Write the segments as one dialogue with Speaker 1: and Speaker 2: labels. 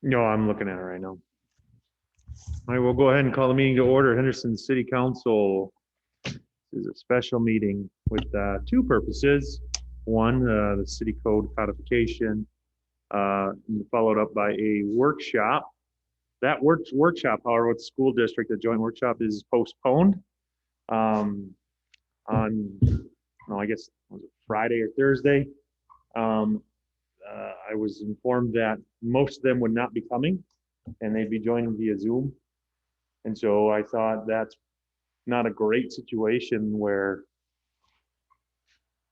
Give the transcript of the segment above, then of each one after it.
Speaker 1: No, I'm looking at it right now. All right, we'll go ahead and call the meeting to order. Henderson City Council. This is a special meeting with two purposes. One, the city code codification, followed up by a workshop. That workshop, however, with the school district, the joint workshop is postponed on, no, I guess, was it Friday or Thursday? I was informed that most of them would not be coming and they'd be joining via Zoom. And so I thought that's not a great situation where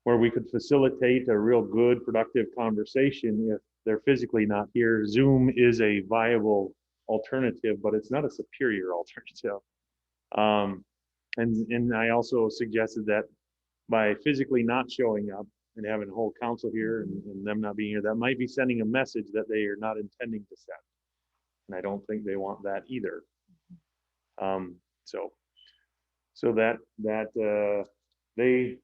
Speaker 1: we could facilitate a real good, productive conversation if they're physically not here. Zoom is a viable alternative, but it's not a superior alternative. And I also suggested that by physically not showing up and having a whole council here and them not being here, that might be sending a message that they are not intending to send. And I don't think they want that either. So that they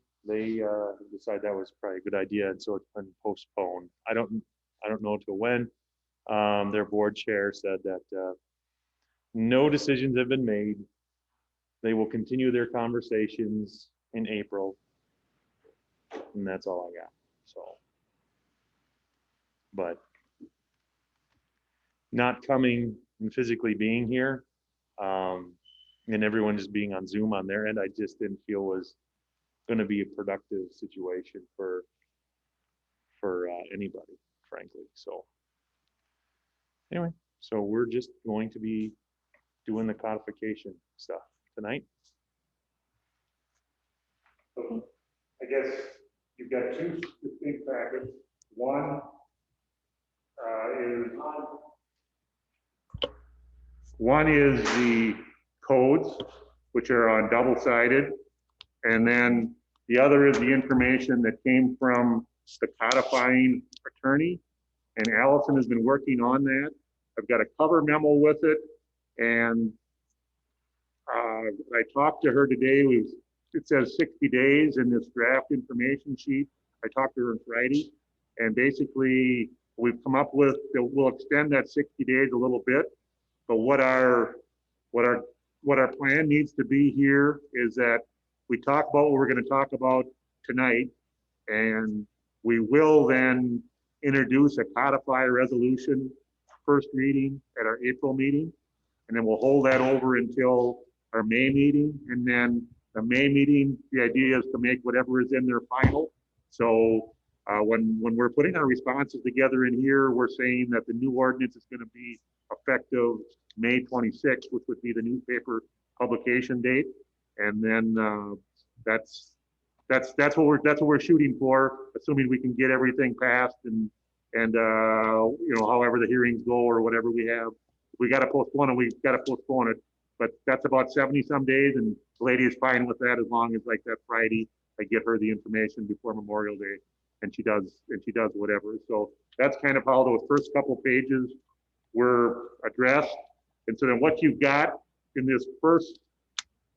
Speaker 1: decided that was probably a good idea, and so it's been postponed. I don't know till when. Their board chair said that no decisions have been made. They will continue their conversations in April, and that's all I got. So, but not coming and physically being here, and everyone just being on Zoom on their end, I just didn't feel was going to be a productive situation for anybody, frankly. So anyway, so we're just going to be doing the codification stuff tonight.
Speaker 2: I guess you've got two distinct packets. One is the codes, which are on double-sided, and then the other is the information that came from the codifying attorney, and Allison has been working on that. I've got a cover memo with it, and I talked to her today. It says 60 days in this draft information sheet. I talked to her on Friday, and basically we've come up with that we'll extend that 60 days a little bit, but what our plan needs to be here is that we talk about what we're going to talk about tonight, and we will then introduce a codified resolution first reading at our April meeting, and then we'll hold that over until our May meeting, and then the May meeting, the idea is to make whatever is in there final. So when we're putting our responses together in here, we're saying that the new ordinance is going to be effective May 26th, which would be the newspaper publication date, and then that's what we're shooting for, assuming we can get everything passed and you know, however the hearings go or whatever we have. If we got to postpone it, we've got to postpone it. But that's about 70 some days, and the lady is fine with that as long as like that Friday I get her the information before Memorial Day, and she does whatever. So that's kind of how those first couple pages were addressed. And so then what you've got in this first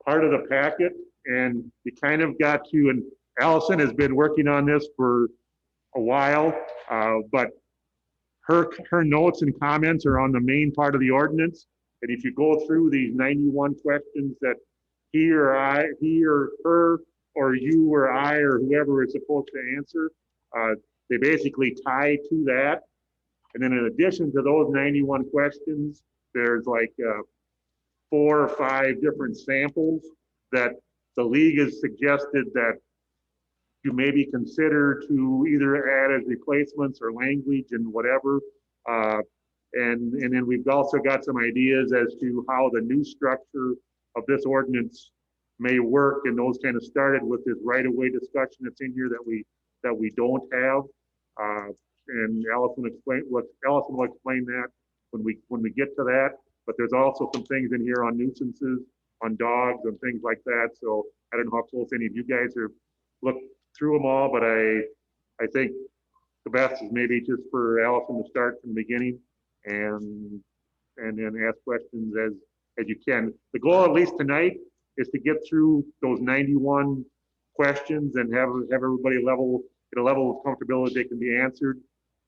Speaker 2: part of the packet, and you kind of got to, and Allison has been working on this for a while, but her notes and comments are on the main part of the ordinance. And if you go through these 91 questions that he or her, or you or I or whoever is supposed to answer, they basically tie to that. And then in addition to those 91 questions, there's like 4 or 5 different samples that the league has suggested that you maybe consider to either add as replacements or language and whatever. And then we've also got some ideas as to how the new structure of this ordinance may work, and those kind of started with this right-of-way discussion that's in here that we don't have. And Allison will explain that when we get to that. But there's also some things in here on nuisances, on dogs and things like that. So I don't know how close any of you guys have looked through them all, but I think the best is maybe just for Allison to start from the beginning and then ask questions as you can. The goal, at least tonight, is to get through those 91 questions and have everybody at a level of comfortability they can be answered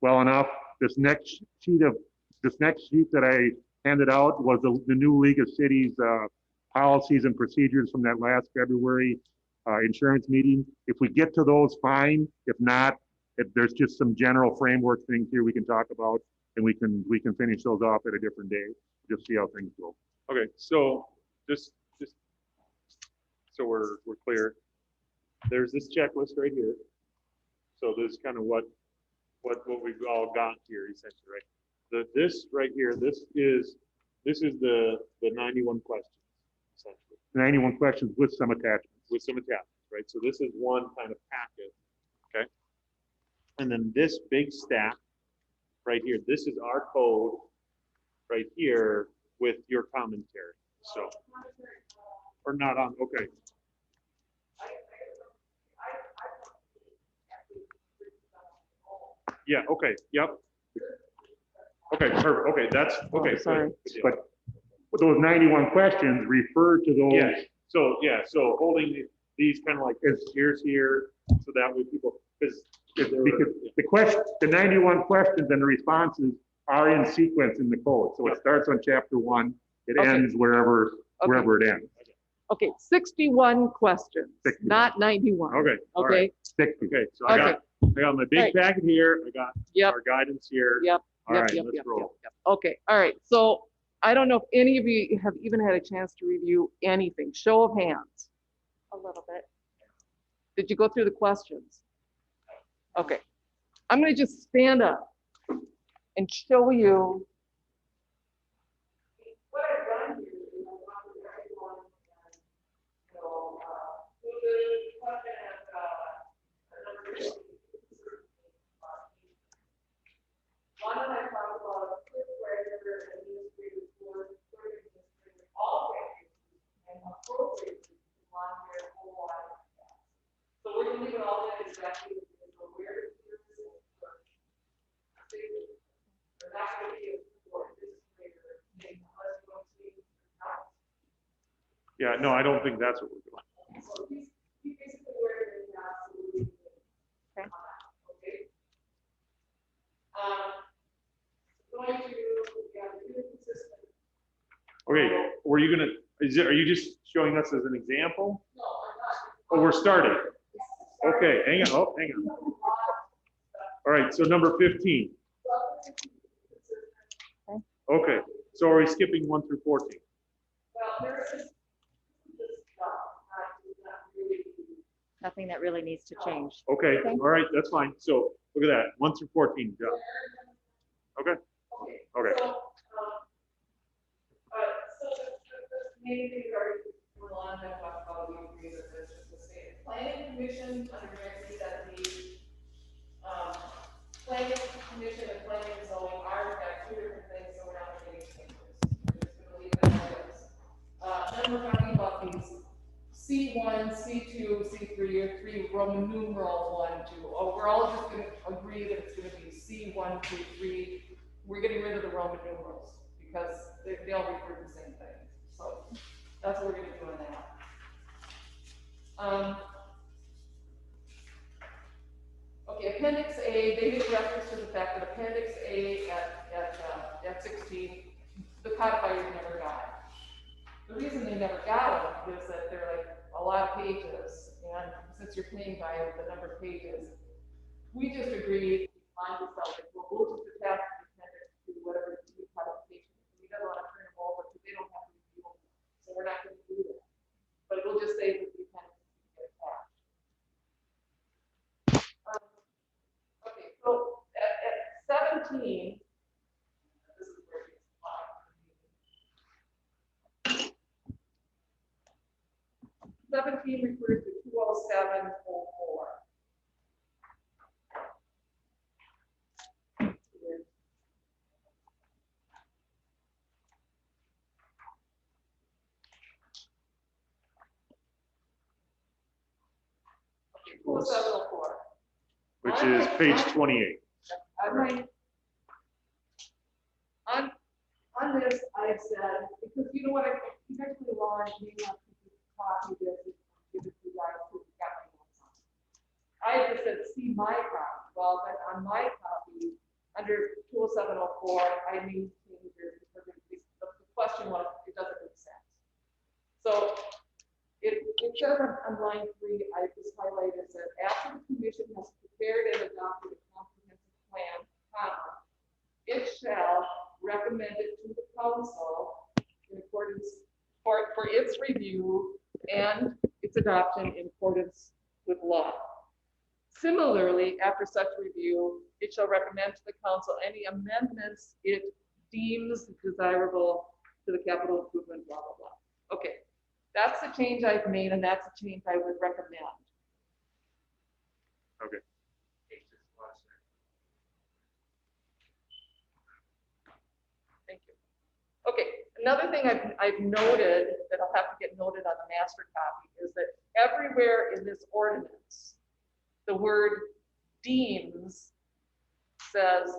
Speaker 2: well enough. This next sheet of this next sheet that I handed out was the new League of Cities policies and procedures from that last February insurance meeting. If we get to those, fine. If not, if there's just some general framework things here we can talk about, and we can finish those off at a different day. Just see how things go.
Speaker 1: Okay, so just so we're clear. There's this checklist right here. So this is kind of what we've all got here essentially, right? This right here, this is the 91 questions essentially.
Speaker 2: 91 questions with some attachments.
Speaker 1: With some attachments, right? So this is one kind of packet, okay? And then this big stack right here, this is our code right here with your commentary. So, or not on, okay. Yeah, okay, yep. Okay, perfect, okay, that's, okay.
Speaker 3: Oh, sorry.
Speaker 2: But those 91 questions refer to those.
Speaker 1: Yeah, so holding these kind of like here's here, so that way people, because
Speaker 2: the 91 questions and the responses are in sequence in the code. So it starts on chapter 1, it ends wherever it ends.
Speaker 3: Okay, 61 questions,
Speaker 2: 61.
Speaker 3: not 91.
Speaker 1: Okay, all
Speaker 3: Okay,
Speaker 1: right.
Speaker 2: 60.
Speaker 1: Okay, so I got my big
Speaker 3: Right.
Speaker 1: packet here, I got
Speaker 3: Yep.
Speaker 1: our guidance here.
Speaker 3: Yep.
Speaker 1: All
Speaker 3: Yep,
Speaker 1: right,
Speaker 3: yep,
Speaker 1: let's
Speaker 3: yep,
Speaker 1: roll.
Speaker 3: yep. Okay, all right. So I don't know if any of you have even had a chance to review anything. Show of hands.
Speaker 4: A little bit.
Speaker 3: Did you go through the questions? Okay. I'm going to just stand up and show you what I've done here. You know, one for everyone, and, you know, who the question of, one that I talked about, fifth grader and administrative board, third administrative, all graders, and appropriate to on their whole life. So we're gonna leave it all in exactly as it is, so where is this and church? They're not gonna be a support this grader, unless you don't see it.
Speaker 1: Yeah, no, I don't think that's what we're doing.
Speaker 3: So he's basically where it is absolutely.
Speaker 4: Okay.
Speaker 3: Okay. Going to, yeah, be consistent.
Speaker 1: Okay, were you gonna, are you just showing us as an example?
Speaker 3: No, I'm not.
Speaker 1: Oh, we're starting. Okay, hang on, hang on. All right, so number 15. Okay, so are we skipping 1 through 14?
Speaker 3: Well, there is this stuff, not really.
Speaker 4: Nothing that really needs to change.
Speaker 1: Okay, all right, that's fine. So look at that, 1 through 14, Jeff. Okay, okay.
Speaker 3: So, the main thing we're on to talk about, we agree that there's just the state planning commission, under guarantee that the, planning commission and planning and zoning are in fact two different things, so we're not making any changes. We're just gonna leave it as is. Then we're talking about these C1, C2, C3, or 3 Roman numeral 1, 2. Oh, we're all just gonna agree that it's gonna be C1, 2, 3. We're getting rid of the Roman numerals because they all refer to the same thing. So that's what we're gonna do on that. Okay, Appendix A, they make reference to the fact that Appendix A at 16, the codifiers never got it. The reason they never got them is that they're like a lot of pages, and since you're paying by the number of pages, we just agreed, find this out, like, we'll just attach the appendix to whatever the new codification is. We don't want to turn them over because they don't have to review them, so we're not going to do that. But we'll just say that the appendix is attached. Okay, so at 17, this is where it's fine. 17 refers to 207.04. Okay, 207.04.
Speaker 1: Which is page 28.
Speaker 3: On this, I said, because you know what, eventually law and maybe I'll copy this and give it to you guys who got my notes on. I just said, see my copy. Well, then on my copy, under 20704, I made changes because the question was, it doesn't make sense. So it says on line 3, I just highlighted that after the commission has prepared and adopted a comprehensive plan, comma, it shall recommend it to the council in accordance for its review and its adoption in accordance with law. Similarly, after such review, it shall recommend to the council any amendments it deems desirable to the capital improvement, blah, blah, blah. Okay, that's the change I've made, and that's the change I would recommend.
Speaker 2: Okay.
Speaker 3: Thank you. Okay, another thing I've noted that I'll have to get noted on the master copy is that everywhere in this ordinance, the word deems says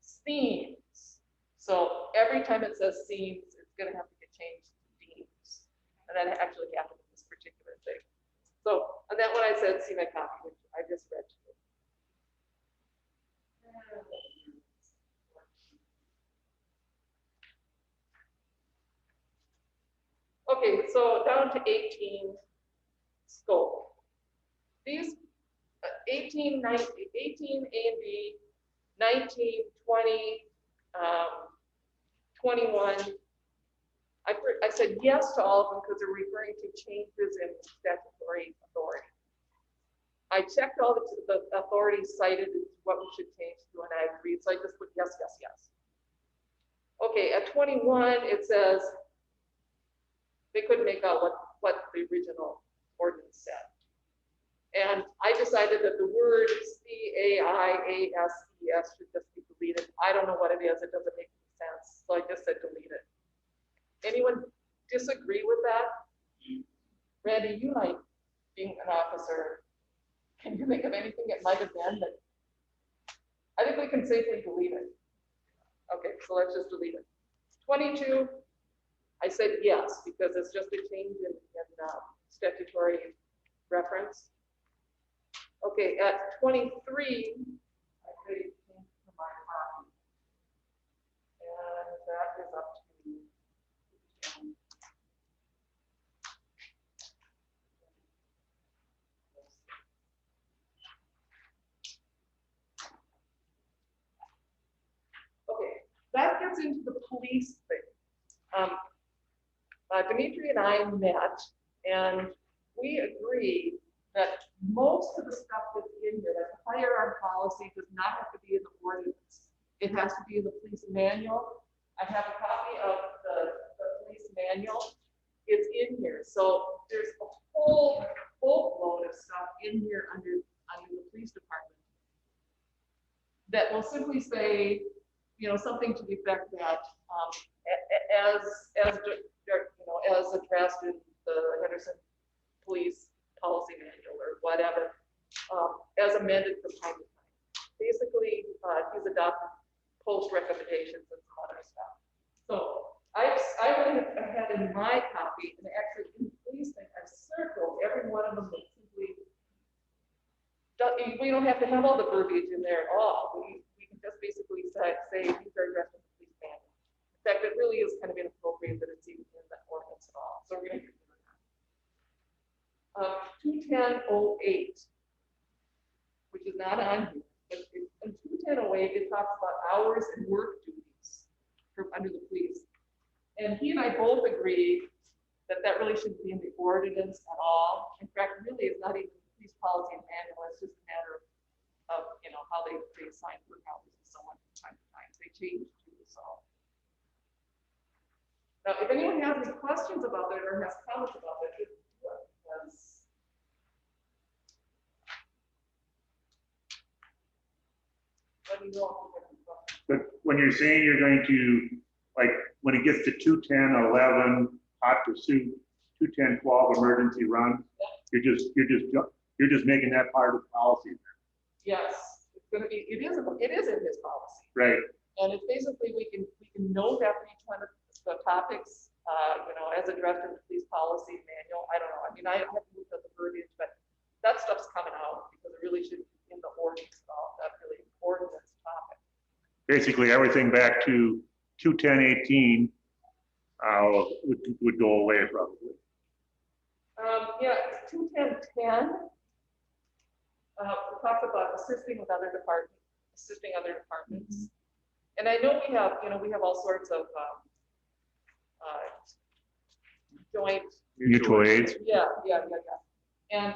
Speaker 3: seems. So every time it says seems, it's gonna have to get changed to deems. And that actually happened in this particular thing. So, and then when I said see my copy, which I just read to you. Okay, so down to 18 scope. These 18, 19, 18 A and B, 19, 20, 21. I said yes to all of them because they're referring to changes in statutory authority. I checked all the authorities cited as what we should change to, and I agreed. So I just put yes, yes, yes. Okay, at 21, it says they couldn't make out what the original ordinance said. And I decided that the word CAIASES should just be deleted. I don't know what it is. It doesn't make any sense. So I just said delete it. Anyone disagree with that? Randy, you like being an officer. Can you think of anything it might have been that? I think we can safely delete it. Okay, so let's just delete it. 22, I said yes, because it's just a change in statutory reference. Okay, at 23, I created change to my copy. And that is up to you. Okay, that gets into the police thing. Dimitri and I met, and we agreed that most of the stuff that's in here, that the firearm policy does not have to be in the ordinance. It has to be in the police manual. I have a copy of the police manual. It's in here. So there's a whole boatload of stuff in here under the police department that will simply say, you know, something to the effect that as addressed in the Henderson police policy manual or whatever, as amended from time to time. Basically, he's adopted post recommendations and some other stuff. So I went ahead in my copy, and actually in the police thing, I circled every one of them that simply, we don't have to have all the verbiage in there at all. We can just basically say these are addressed in the police manual. In fact, it really is kind of inappropriate that it's even in the ordinance at all. So we're going to do that. 21008, which is not on here, but in 21008, it talks about hours and work duties under the police. And he and I both agree that that really shouldn't be in the ordinance at all. In fact, really, it's not even the police policy and manual. It's just a matter of how they assign work hours and so on from time to time. They change too, so. Now, if anyone has any questions about that or has comments about that, just do it, because let me know.
Speaker 2: But when you're saying you're going to, like, when it gets to 210, 11, hot pursuit, 210, 12, emergency run, you're just making that part of the policy.
Speaker 3: Yes, it's going to be. It is in his policy.
Speaker 2: Right.
Speaker 3: And it's basically we can note after each one of the topics, as addressed in the police policy manual. I don't know. I mean, I have to look at the verbiage, but that stuff's coming out because it really should be in the ordinance at all. That's really important topic.
Speaker 2: basically everything back to 21018 would go away probably.
Speaker 3: Yeah, 21010. Talks about assisting with other departments, assisting other departments. And I know we have, we have all sorts of joint.
Speaker 2: Mutual aids.
Speaker 3: Yeah. And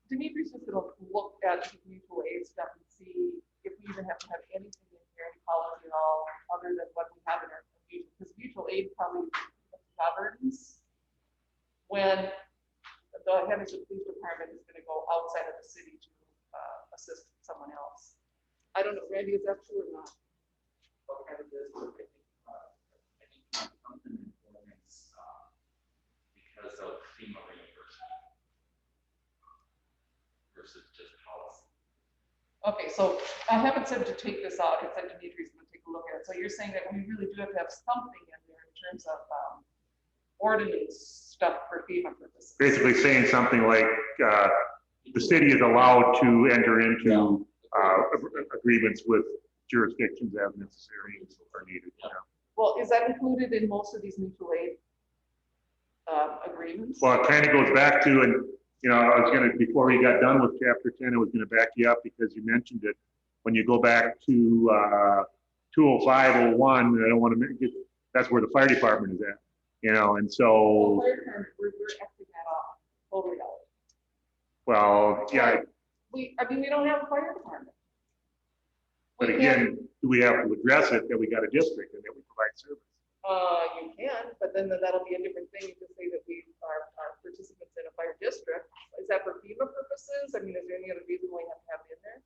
Speaker 3: Dimitri's just gonna look at the mutual aid stuff and see if we even have to have anything in here, any policy at all, other than what we have in our mutual, because mutual aid probably governs when the Henderson Police Department is gonna go outside of the city to assist someone else. I don't know, Randy, is that true or not?
Speaker 5: What kind of this, I think something in performance, because of FEMA reimbursement versus just policy.
Speaker 3: Okay, so I haven't said to take this out, I said Dimitri's gonna take a look at it. So you're saying that we really do have to have something in there in terms of ordinance stuff for FEMA purposes.
Speaker 2: Basically saying something like the city is allowed to enter into agreements with jurisdictions as necessary or needed. Yeah.
Speaker 3: Well, is that included in most of these mutual aid agreements?
Speaker 2: Well, it kind of goes back to, and I was gonna, before we got done with chapter 10, I was gonna back you up because you mentioned it. When you go back to 20501, I don't want to make it, that's where the fire department is at, and so.
Speaker 3: Well, fire department, we're Xing that off, totally out.
Speaker 2: Well, yeah,
Speaker 3: We don't have a fire department.
Speaker 2: but
Speaker 3: We
Speaker 2: again, do we have to address it that we got a district and that we provide service?
Speaker 3: You can, but then that'll be a different thing to say that we are participants in a fire district. Is that for FEMA purposes? I mean, is there any other reason why you have to have it in there?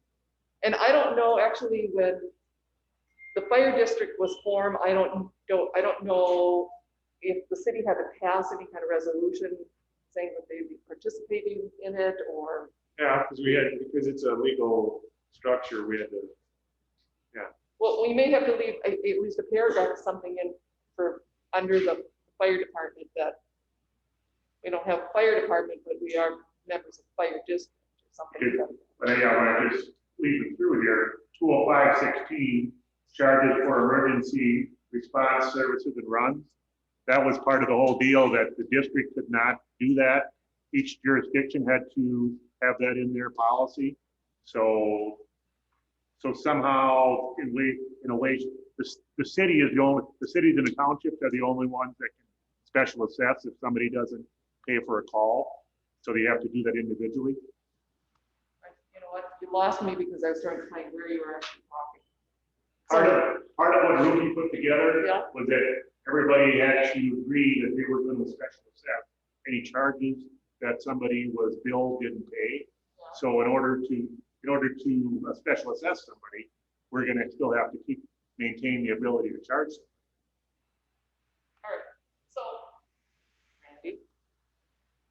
Speaker 3: And I don't know, actually, when the fire district was formed, I don't know if the city had to pass any kind of resolution saying that they'd be participating in it, or.
Speaker 1: Yeah, because it's a legal structure, we had to.
Speaker 3: Well, we may have to leave at least a paragraph or something in for under the fire department that we don't have a fire department, but we are members of fire district or something.
Speaker 2: Okay. But yeah, when I just leave it through here, 20516 charges for emergency response services and runs. That was part of the whole deal, that the district could not do that. Each jurisdiction had to have that in their policy. So somehow, in a way, the city is the cities and the townships are the only ones that can special assess if somebody doesn't pay for a call. So they have to do that individually.
Speaker 3: You know what, you lost me because I was trying to find where you were actually talking.
Speaker 2: Part of what Ruby put together
Speaker 3: Yeah.
Speaker 2: was that everybody had to agree that they were going to special assess any charges that somebody was billed didn't pay.
Speaker 3: Yeah.
Speaker 2: So in order to special assess somebody, we're going to still have to maintain the ability to charge them.
Speaker 3: All right, so, Randy,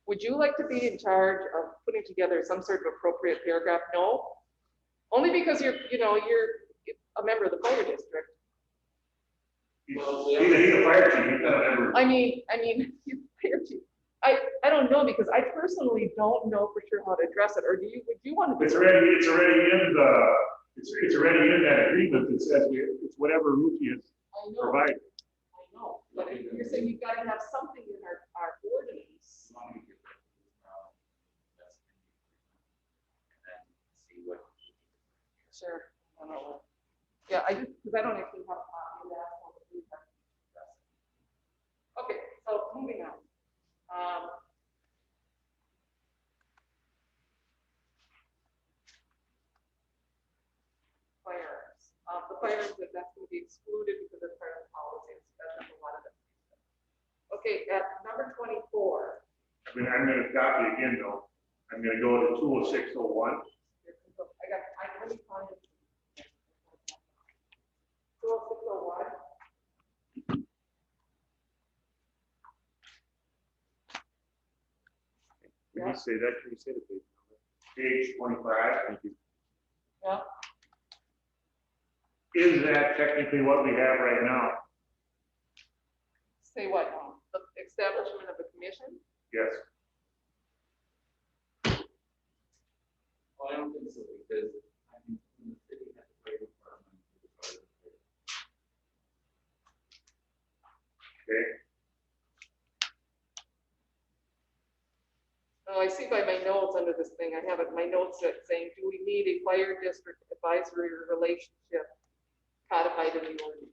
Speaker 3: would you like to be in charge of putting together some sort of appropriate paragraph? No, only because you're a member of the fire district.
Speaker 2: He's a fire chief. He's not a member.
Speaker 3: I mean, you fire chief. I don't know, because I personally don't know for sure how to address it, or would you want to?
Speaker 2: It's already in that agreement that says it's whatever Ruby has provided.
Speaker 3: I know, but if you're saying you've got to have something in our ordinance. Sure. I don't know. Yeah, because I don't actually have a copy of that. Okay, so moving on. Firearms. The firearms, that's going to be excluded because it's part of the policy. That's number one of them. Okay, at number 24.
Speaker 2: I mean, I'm going to copy again though. I'm going to go to 20601.
Speaker 3: Let me find it. 20601.
Speaker 1: Can you say that? Can you say the page number?
Speaker 2: Page 25.
Speaker 1: Thank you.
Speaker 3: Yeah.
Speaker 2: Is that technically what we have right now?
Speaker 3: Say what now? The establishment of a commission?
Speaker 2: Yes.
Speaker 5: Well, I don't think so, because I mean, when the city has a fire department,
Speaker 2: Okay,
Speaker 3: Oh, I see by my notes under this thing, I have it, my notes that saying, do we need a fire district advisory relationship codified in the ordinance?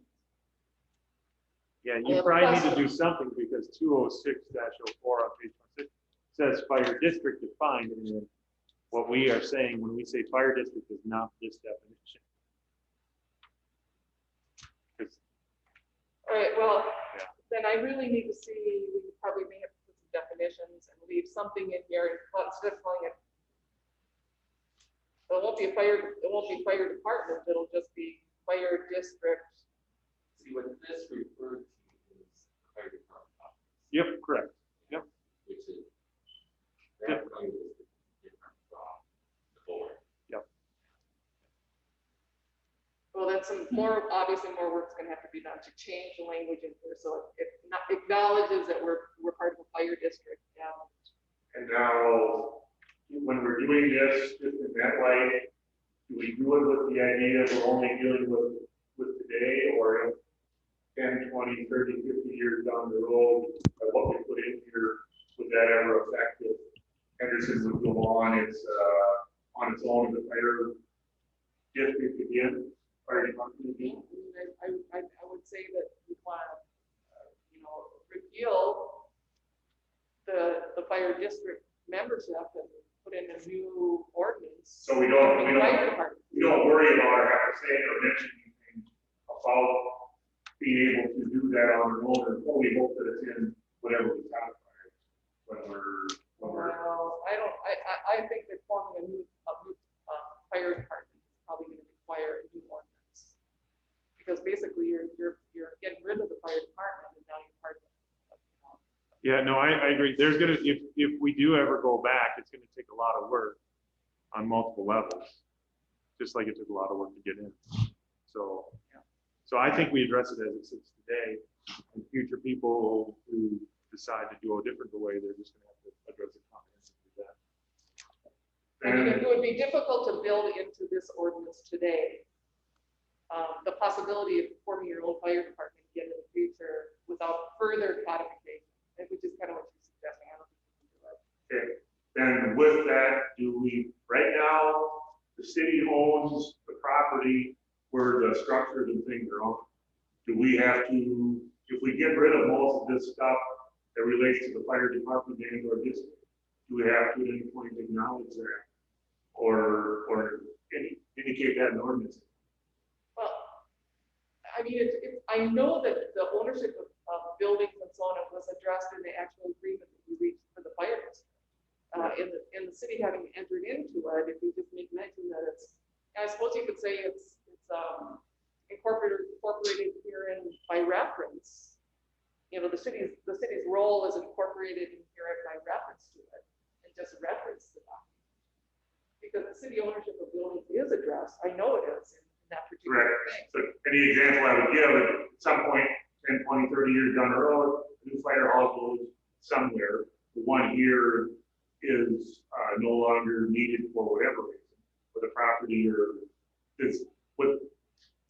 Speaker 1: Yeah,
Speaker 3: I
Speaker 1: you
Speaker 3: have a
Speaker 1: probably need to
Speaker 3: question.
Speaker 1: do something because 206-04 on page 26 says fire district defined, and then what we are saying when we say fire district is not this definition. 'Cause
Speaker 3: All right, well,
Speaker 1: Yeah.
Speaker 3: then I really need to see, we probably may have to put some definitions and leave something in here, but instead of calling it, it won't be a fire department, it'll just be fire district.
Speaker 5: See, what this referred to is fire department office,
Speaker 1: Yep, correct. Yep.
Speaker 5: which is, that fire district is different from the board.
Speaker 3: Well, then some more, obviously more work's gonna have to be done to change the language in here, so it acknowledges that we're part of a fire district, yeah.
Speaker 2: and now, when we're doing this, just in that light, do we do it with the idea we're only dealing with today, or 10, 20, 30, 50 years down the road, what we put in here, would that ever affect if Henderson would go on its own as a fire district again, fire department again?
Speaker 3: I would say that we want to, repeal the fire district membership and put in a new ordinance.
Speaker 2: So we
Speaker 3: for
Speaker 2: don't
Speaker 3: the fire department.
Speaker 2: worry about or have to say or mention anything about being able to do that on our own, or we hope that it's in whatever we codify when we're.
Speaker 3: Well, I think that forming a new fire department is probably going to require a new ordinance. Because basically you're getting rid of the fire department and now you're part of it.
Speaker 1: Yeah, no, I agree. There's gonna, if we do ever go back, it's gonna take a lot of work on multiple levels, just like it took a lot of work to get in. So I think we address it as it sits today, and future people who decide to do a different way, they're just gonna have to address it comprehensively that.
Speaker 3: I mean, it would be difficult to build into this ordinance today, the possibility of forming your own fire department again in the future without further codification, which is kind of what you're suggesting. I don't think we can do it.
Speaker 2: Okay, then with that, right now, the city owns the property where the structures and things are on. Do we have to, if we get rid of most of this stuff that relates to the fire department and or district, do we have to at any point acknowledge that? Or indicate that in the ordinance?
Speaker 3: Well, I mean, I know that the ownership of buildings and so on was addressed in the actual agreement that we reached for the fire district. In the city having entered into it, if you just make mention that I suppose you could say it's incorporated here in by reference. The city's role is incorporated in here by reference to it, and just reference to that. Because the city ownership of buildings is addressed, I know it is in that particular thing.
Speaker 2: So any example I would give, at some point, 10, 20, 30 years down the road, a new fire hall goes somewhere. The one here is no longer needed for whatever reason, for the property or this.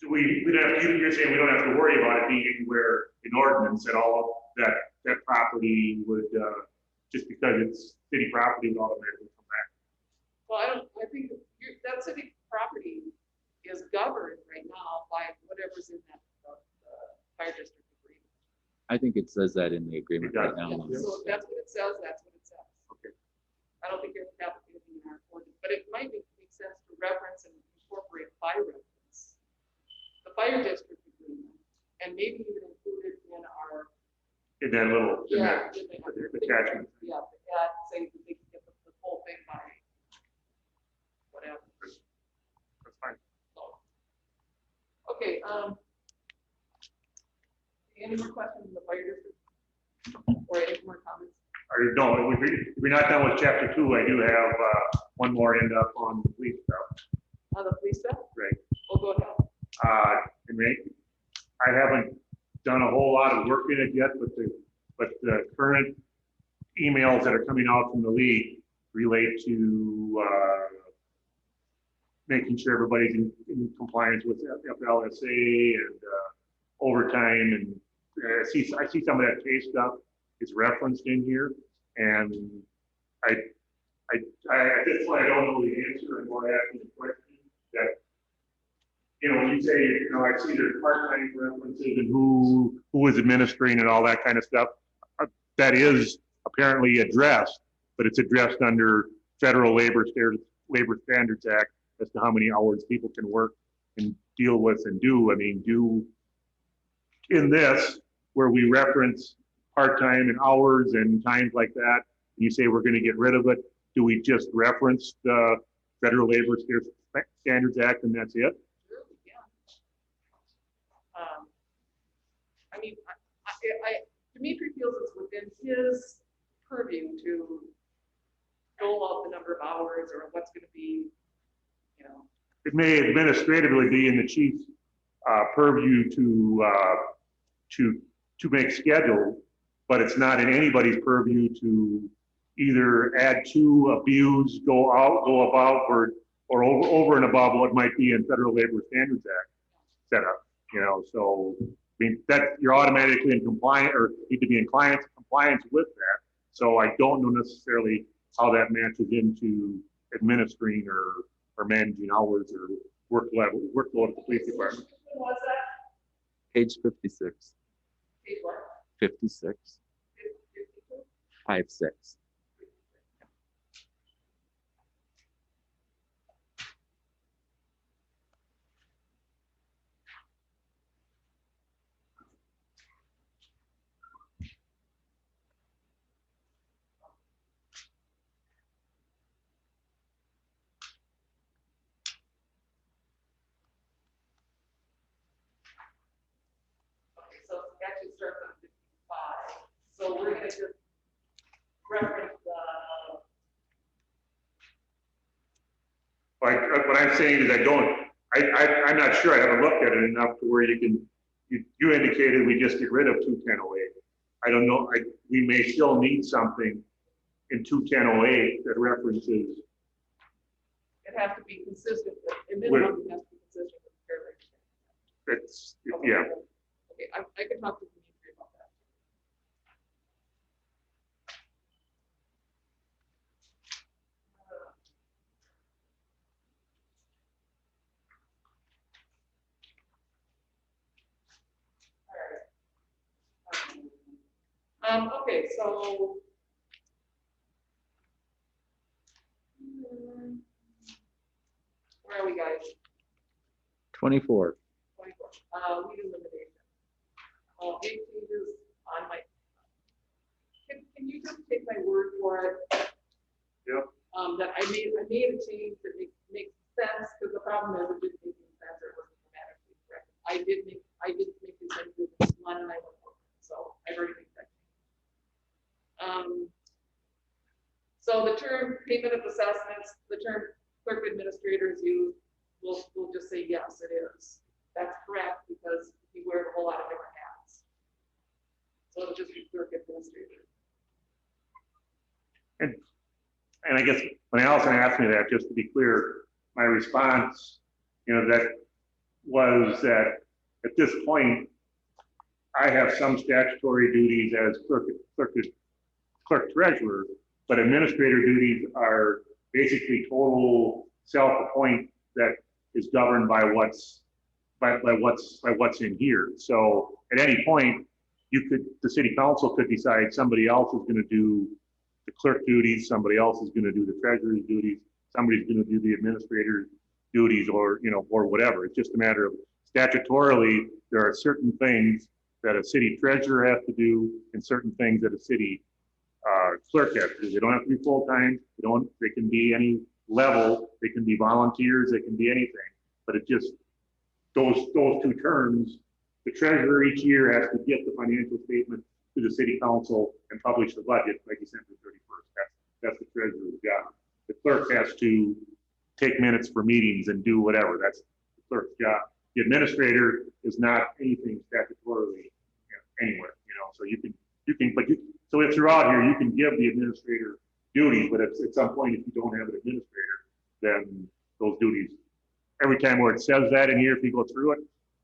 Speaker 2: We don't have to, you're saying we don't have to worry about it being anywhere in ordinance at all, that property would, just because it's city property, would automatically come back.
Speaker 3: Well, I think that city property is governed right now by whatever's in that fire district agreement.
Speaker 6: I think it says that in the agreement right now.
Speaker 3: Yeah, so if that's what it says, that's what it says.
Speaker 2: Okay.
Speaker 3: I don't think it would have to be in our ordinance, but it might make sense to reference and incorporate by reference the fire district agreement, and maybe even include it in our.
Speaker 2: In that little, in
Speaker 3: Yeah.
Speaker 2: that attachment.
Speaker 3: Yeah, say that they can get the whole thing by whatever.
Speaker 2: That's fine.
Speaker 3: So, okay, any more questions in the fire district? Or any more comments?
Speaker 2: No, if we're not done with chapter 2, I do have one more end up on the police stuff.
Speaker 3: On the police stuff?
Speaker 2: Right.
Speaker 3: We'll go ahead.
Speaker 2: I haven't done a whole lot of work in it yet, but the current emails that are coming out from the league relate to making sure everybody's in compliance with FLSA and overtime and I see some of that pay stuff is referenced in here, and I, at this point, I don't know the answer, and more asking the question that, when you say, I see there's part-time references and who is administering and all that kind of stuff. That is apparently addressed, but it's addressed under Federal Labor Standards Act as to how many hours people can work and deal with and do. I mean, in this, where we reference part-time and hours and times like that, and you say we're going to get rid of it, do we just reference the Federal Labor Standards Act and that's it?
Speaker 3: I mean, Dimitri feels it's within his purview to dole out the number of hours or what's going to be,
Speaker 2: It may administratively be in the chief's purview to make schedule, but it's not in anybody's purview to either add to, abuse, go out, go above, or over and above what might be in Federal Labor Standards Act setup. So I mean that you're automatically in compliance or need to be in compliance with that. So I don't know necessarily how that matches into administering or managing hours or workload of the police department.
Speaker 3: was that?
Speaker 6: Page 56,
Speaker 3: Page what?
Speaker 6: 56, 56.
Speaker 3: Okay, so it actually starts on 55. So we're going to just reference
Speaker 2: What I'm saying is I'm not sure, I haven't looked at it enough to where you indicated we just get rid of 2108. I don't know, we may still need something in 2108 that references.
Speaker 3: it has to be consistent with, a minimum it has to be consistent with the fair labor standards.
Speaker 2: It's,
Speaker 3: Okay.
Speaker 2: yeah,
Speaker 3: Okay, I can talk to Dimitri about that. Okay, so. Where are we, guys?
Speaker 6: 24.
Speaker 3: 24. Lead elimination. 8 changes on my. Can you just take my word for it?
Speaker 2: Yep.
Speaker 3: That I made a change that makes sense, because the problem is it didn't make any sense, or it wasn't grammatically correct. I did make the sense with this one, and I went over it, so I've already made that change. So the term payment of assessments, the term clerk administrator is used, we'll just say yes, it is. That's correct, because he wears a whole lot of different hats. So it'll just be clerk administrator.
Speaker 2: and I guess when Allison asked me that, just to be clear, my response, that was that at this point, I have some statutory duties as clerk treasurer, but administrator duties are basically total self-appoint that is governed by what's in here. So at any point, the city council could decide somebody else is going to do the clerk duties, somebody else is going to do the treasurer's duties, somebody's going to do the administrator's duties, or whatever. It's just a matter of statutorily, there are certain things that a city treasurer has to do and certain things that a city clerk has to do. They don't have to be full-time. They can be any level. They can be volunteers. They can be anything. But it just, those two terms, the treasurer each year has to get the financial statement to the city council and publish the budget by December 31st. That's the treasurer's job. The clerk has to take minutes for meetings and do whatever. That's the clerk's job. The administrator is not anything statutorily anywhere, so so if throughout here, you can give the administrator duties, but at some point, if you don't have an administrator, then those duties, every time where it says that in here, if you go through it,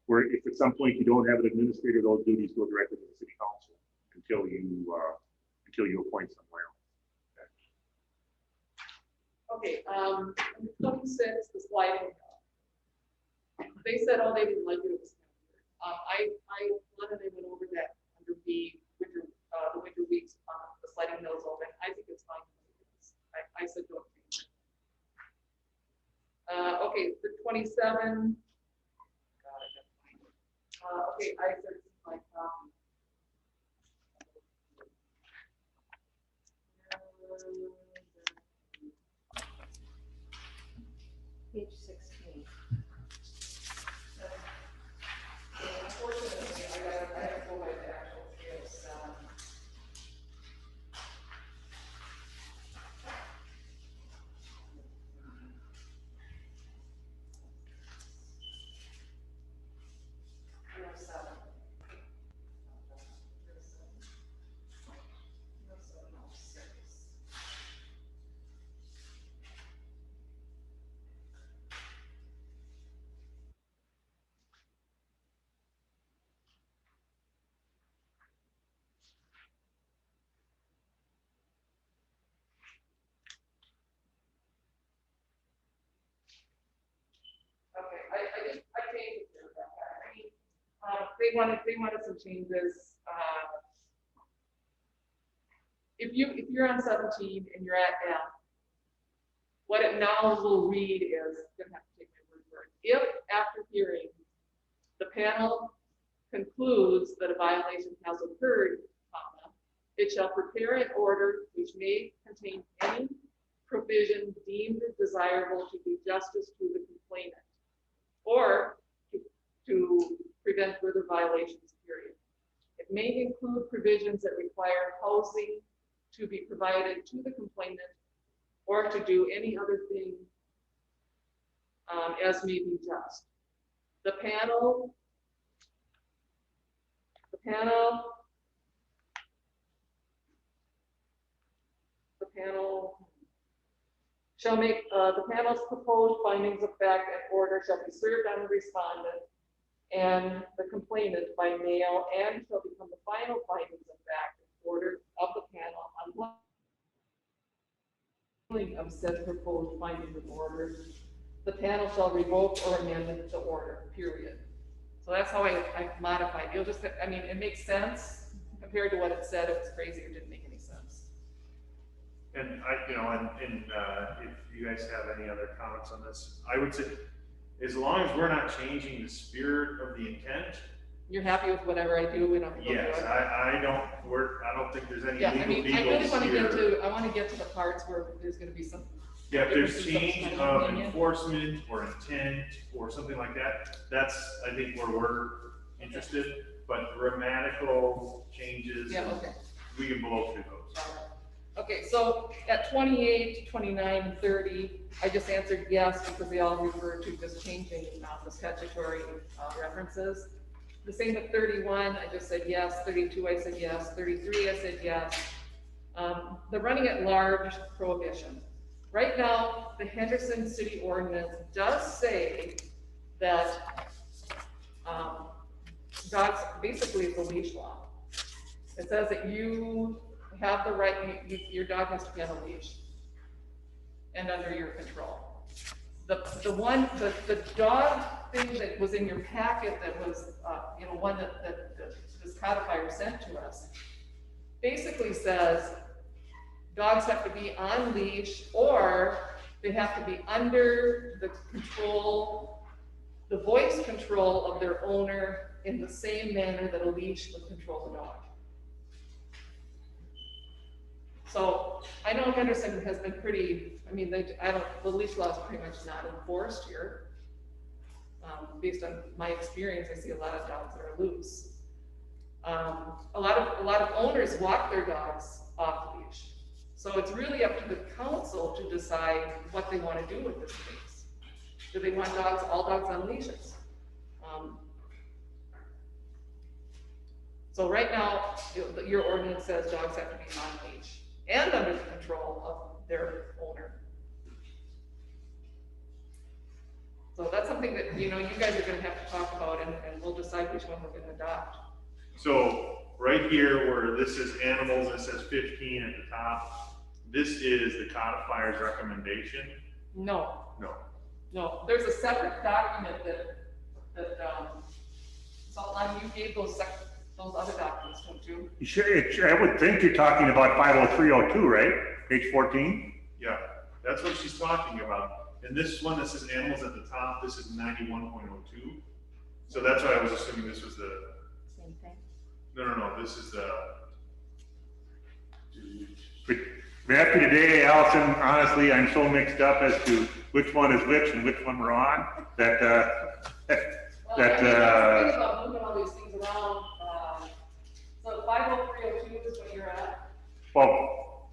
Speaker 2: where if at some point you don't have an administrator, those duties go directly to the city council until you appoint somewhere else.
Speaker 3: Okay, 26, the sliding. They said, oh, they didn't like it. It was Lana and I went over that under the winter weeks, the sliding hills open. I think it's fine. I said don't change it. Okay, for 27. Okay, I said my copy.
Speaker 4: Page 16.
Speaker 3: Unfortunately, I have to go by the actual scale. Okay, I changed it there. They wanted some changes. If you're on 17 and you're at F, what it now will read is, I'm gonna have to take my word for it. If after hearing, the panel concludes that a violation has occurred, it shall prepare an order which may contain any provision deemed desirable to do justice to the complainant, or to prevent further violations, period. It may include provisions that require housing to be provided to the complainant, or to do any other thing as may be just. The panel shall make, the panel's proposed findings of fact and order shall be served on the respondent and the complainant by mail, and shall become the final findings of fact and order of the panel on of said proposed findings of order. The panel shall revoke or amend the order, period. So that's how I modified. You'll just, I mean, it makes sense compared to what it said. It was crazy. It didn't make any sense.
Speaker 1: And if you guys have any other comments on this, I would say, as long as we're not changing the spirit of the intent.
Speaker 3: You're happy with whatever I do? We don't.
Speaker 1: Yes, I don't think there's any
Speaker 3: Yeah,
Speaker 1: legal
Speaker 3: I mean, I really want to
Speaker 1: here.
Speaker 3: get to. I want to get to the parts where there's going to be some.
Speaker 1: Yeah, if there's
Speaker 3: differences
Speaker 1: change
Speaker 3: of
Speaker 1: of
Speaker 3: opinion.
Speaker 1: enforcement or intent or something like that, that's, I think, where we're interested. But grammatical changes,
Speaker 3: Yeah, okay.
Speaker 1: we can blow through those.
Speaker 3: Okay, so at 28, 29, and 30, I just answered yes because they all refer to just changing the statutory references. The same with 31, I just said yes. 32, I said yes. 33, I said yes. The running at large prohibition. Right now, the Henderson City Ordinance does say that dogs, basically it's a leash law. It says that you have the right, your dog has to be on a leash and under your control. The dog thing that was in your packet that was, one that this codifier sent to us, basically says dogs have to be on leash, or they have to be under the control, the voice control of their owner in the same manner that a leash would control the dog. So I know Henderson has been pretty, I mean, the leash law is pretty much not enforced here. Based on my experience, I see a lot of dogs that are loose. A lot of owners walk their dogs off leash. So it's really up to the council to decide what they want to do with this space. Do they want all dogs on leashes? So right now, your ordinance says dogs have to be on leash and under the control of their owner. So that's something that, you know, you guys are gonna have to talk about and we'll decide which one we're gonna adopt.
Speaker 1: So right here where this is animals, it says 15 at the top. This is the codifier's recommendation.
Speaker 3: No,
Speaker 1: No.
Speaker 3: no, there's a separate document so like you gave those other documents, don't you?
Speaker 2: You should, I would think you're talking about 50302, right? Page 14?
Speaker 1: Yeah, that's what she's talking about. And this one that says animals at the top, this is 91.02. So that's why I was assuming this was the,
Speaker 4: Same thing.
Speaker 1: no, this is the.
Speaker 2: But after today, Allison, honestly, I'm so mixed up as to which one is which and which one we're on, that,
Speaker 3: Well,
Speaker 2: that,
Speaker 3: think about moving all these things around, so 50302 is what you're at.
Speaker 2: well,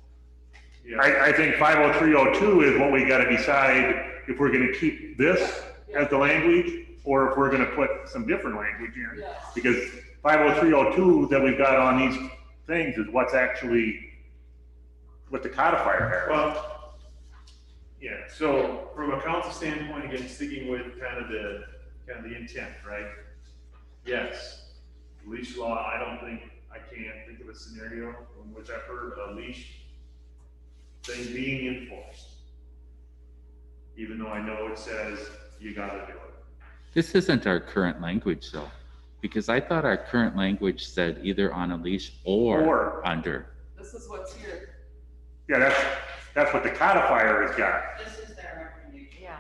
Speaker 1: Yeah.
Speaker 2: I think 50302 is what we gotta decide if we're gonna keep this as the language, or if we're gonna put some different language in.
Speaker 3: Yeah.
Speaker 2: Because 50302 that we've got on these things is what's actually, what the codifier has.
Speaker 1: Well, yeah, so from a council standpoint, again, sticking with kind of the intent, right? Yes, leash law, I can't think of a scenario in which I've heard a leash thing being enforced. Even though I know it says you gotta do it.
Speaker 6: This isn't our current language though, because I thought our current language said either on a leash or under.
Speaker 3: This is what's here.
Speaker 2: Yeah, that's what the codifier has got.
Speaker 4: This is their recommendation. Yeah.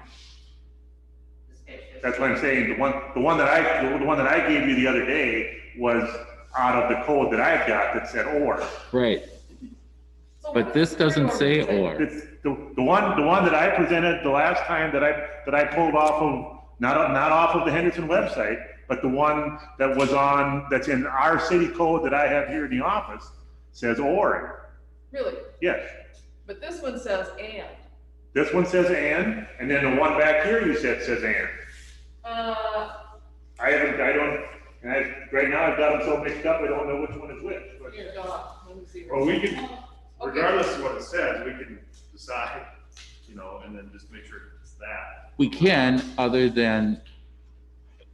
Speaker 4: This page is-
Speaker 2: That's what I'm saying, the one that I gave you the other day was out of the code that I've got that said or.
Speaker 6: Right,
Speaker 3: So what
Speaker 6: but
Speaker 3: does
Speaker 6: this
Speaker 3: the
Speaker 6: doesn't
Speaker 3: current
Speaker 6: say
Speaker 3: ordinance
Speaker 6: or.
Speaker 2: It's the one that I presented the last time that I pulled off of, not off of the Henderson website, but the one that was on, that's in our city code that I have here in the office, says or.
Speaker 3: Really?
Speaker 2: Yes.
Speaker 3: But this one says and.
Speaker 2: This one says and then the one back here you said says and. Right now I've got them so mixed up, I don't know which one is which. But
Speaker 3: Here, Dawn, let me see.
Speaker 1: Well, we can,
Speaker 3: Okay.
Speaker 1: regardless of what it says, we can decide, and then just make sure it's that.
Speaker 6: We can, other than,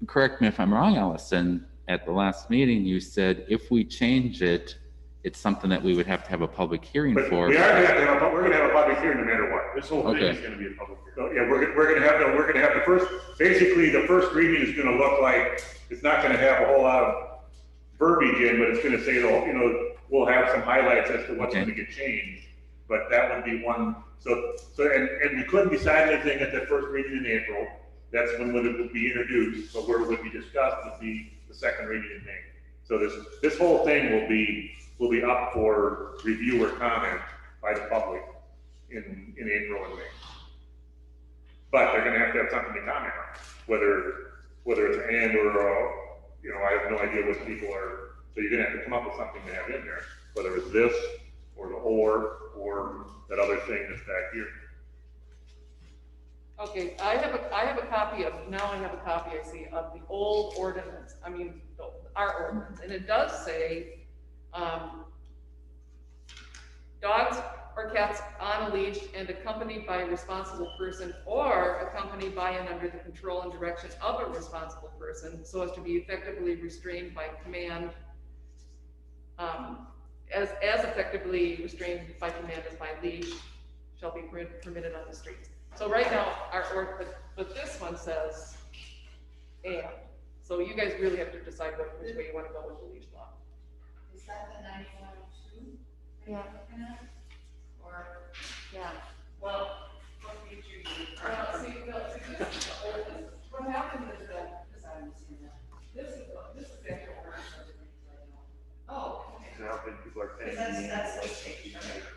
Speaker 6: correct me if I'm wrong, Allison, at the last meeting, you said if we change it, it's something that we would have to have a public hearing
Speaker 2: But
Speaker 6: for.
Speaker 2: we're gonna have a public hearing no matter what.
Speaker 1: This whole thing
Speaker 6: Okay.
Speaker 1: is gonna be a public hearing.
Speaker 2: So, yeah, we're gonna have the first, basically, the first reading is gonna look like, it's not gonna have a whole lot of verbiage in, but it's gonna say, we'll have some highlights as to what's
Speaker 6: Okay.
Speaker 2: gonna get changed. But that would be one, and we couldn't decide anything at that first reading in April. That's when it would be introduced, but where it would be discussed would be the second reading in May. So this whole thing will be up for review or comment by the public in April and May. But they're gonna have to have something to comment on, whether it's an and or, I have no idea what people are, so you're gonna have to come up with something to have in there, whether it's this, or the or that other thing that's back here.
Speaker 3: Okay, I have a copy I see, of the old ordinance, our ordinance, and it does say, dogs or cats on a leash and accompanied by a responsible person or accompanied by and under the control and direction of a responsible person so as to be effectively restrained by command, as effectively restrained by command as by leash shall be permitted on the streets. So right now, but this one says and. So you guys really have to decide which way you want to go with the leash law.
Speaker 4: Is that the 9102?
Speaker 3: Yeah.
Speaker 4: Or, yeah.
Speaker 3: Well, what page are you? See, this is the oldest. What happened is that,
Speaker 4: Because I haven't seen that.
Speaker 3: this is the actual ordinance. Oh, okay.
Speaker 1: Now that people are paying.
Speaker 4: Because
Speaker 1: the
Speaker 4: that's
Speaker 1: animals,
Speaker 4: this page, right?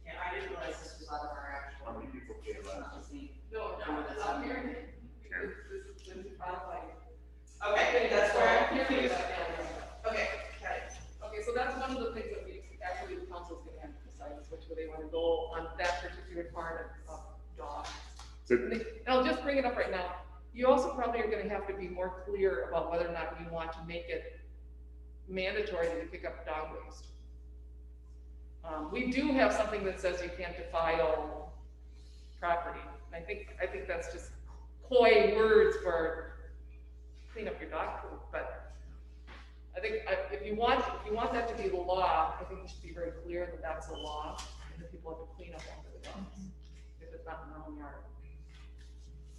Speaker 4: Yeah, I didn't realize this was out of our actual.
Speaker 1: How many people pay less?
Speaker 3: No, that's up here. This is codified.
Speaker 4: Okay, that's where I'm
Speaker 3: Here it is.
Speaker 4: confused. Okay, got it.
Speaker 3: Okay, so that's one of the things that the council's gonna have to decide is which way they wanna go on that particular part of dog.
Speaker 2: So,
Speaker 3: And I'll just bring it up right now. You also probably are gonna have to be more clear about whether or not you want to make it mandatory to pick up dog waste. We do have something that says you can't defile property. I think that's just coy words for clean up your dog poop, but I think if you want that to be the law, I think you should be very clear that that's the law, and that people have to clean up after the dogs, if it's not in their own yard.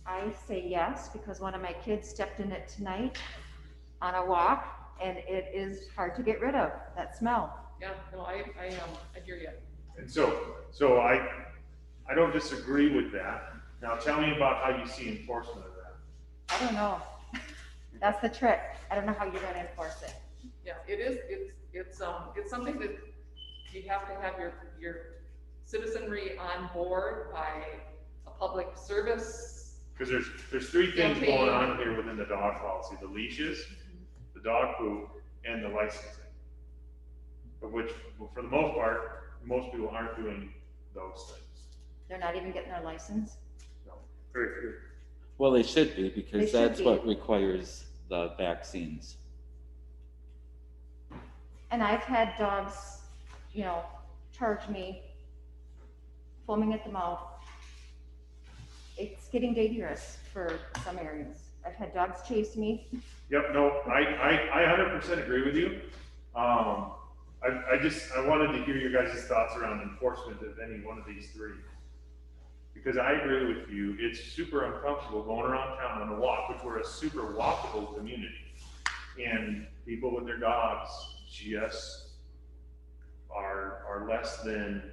Speaker 7: I say yes, because one of my kids stepped in it tonight on a walk, and it is hard to get rid of, that smell.
Speaker 3: Yeah, no, I hear you.
Speaker 1: And so I don't disagree with that. Now tell me about how you see enforcement of that.
Speaker 7: I don't know. That's the trick. I don't know how you're gonna enforce it.
Speaker 3: Yeah, it is, it's something that you have to have your citizenry on board by a public service.
Speaker 1: Because there's three things going on here within the dog policy: the leashes, the dog poop, and the licensing. Of which, for the most part, most people aren't doing those things.
Speaker 7: They're not even getting their license.
Speaker 1: No, very few.
Speaker 6: Well, they should be,
Speaker 7: They
Speaker 6: because
Speaker 7: should
Speaker 6: that's
Speaker 7: be.
Speaker 6: what requires the vaccines.
Speaker 7: And I've had dogs, charge me, foaming at the mouth. It's getting dangerous for some areas. I've had dogs chase me.
Speaker 1: Yep, no, I 100% agree with you. I wanted to hear your guys' thoughts around enforcement of any one of these three. Because I agree with you, it's super uncomfortable going around town on a walk, which we're a super walkable community. And people with their dogs just are less than,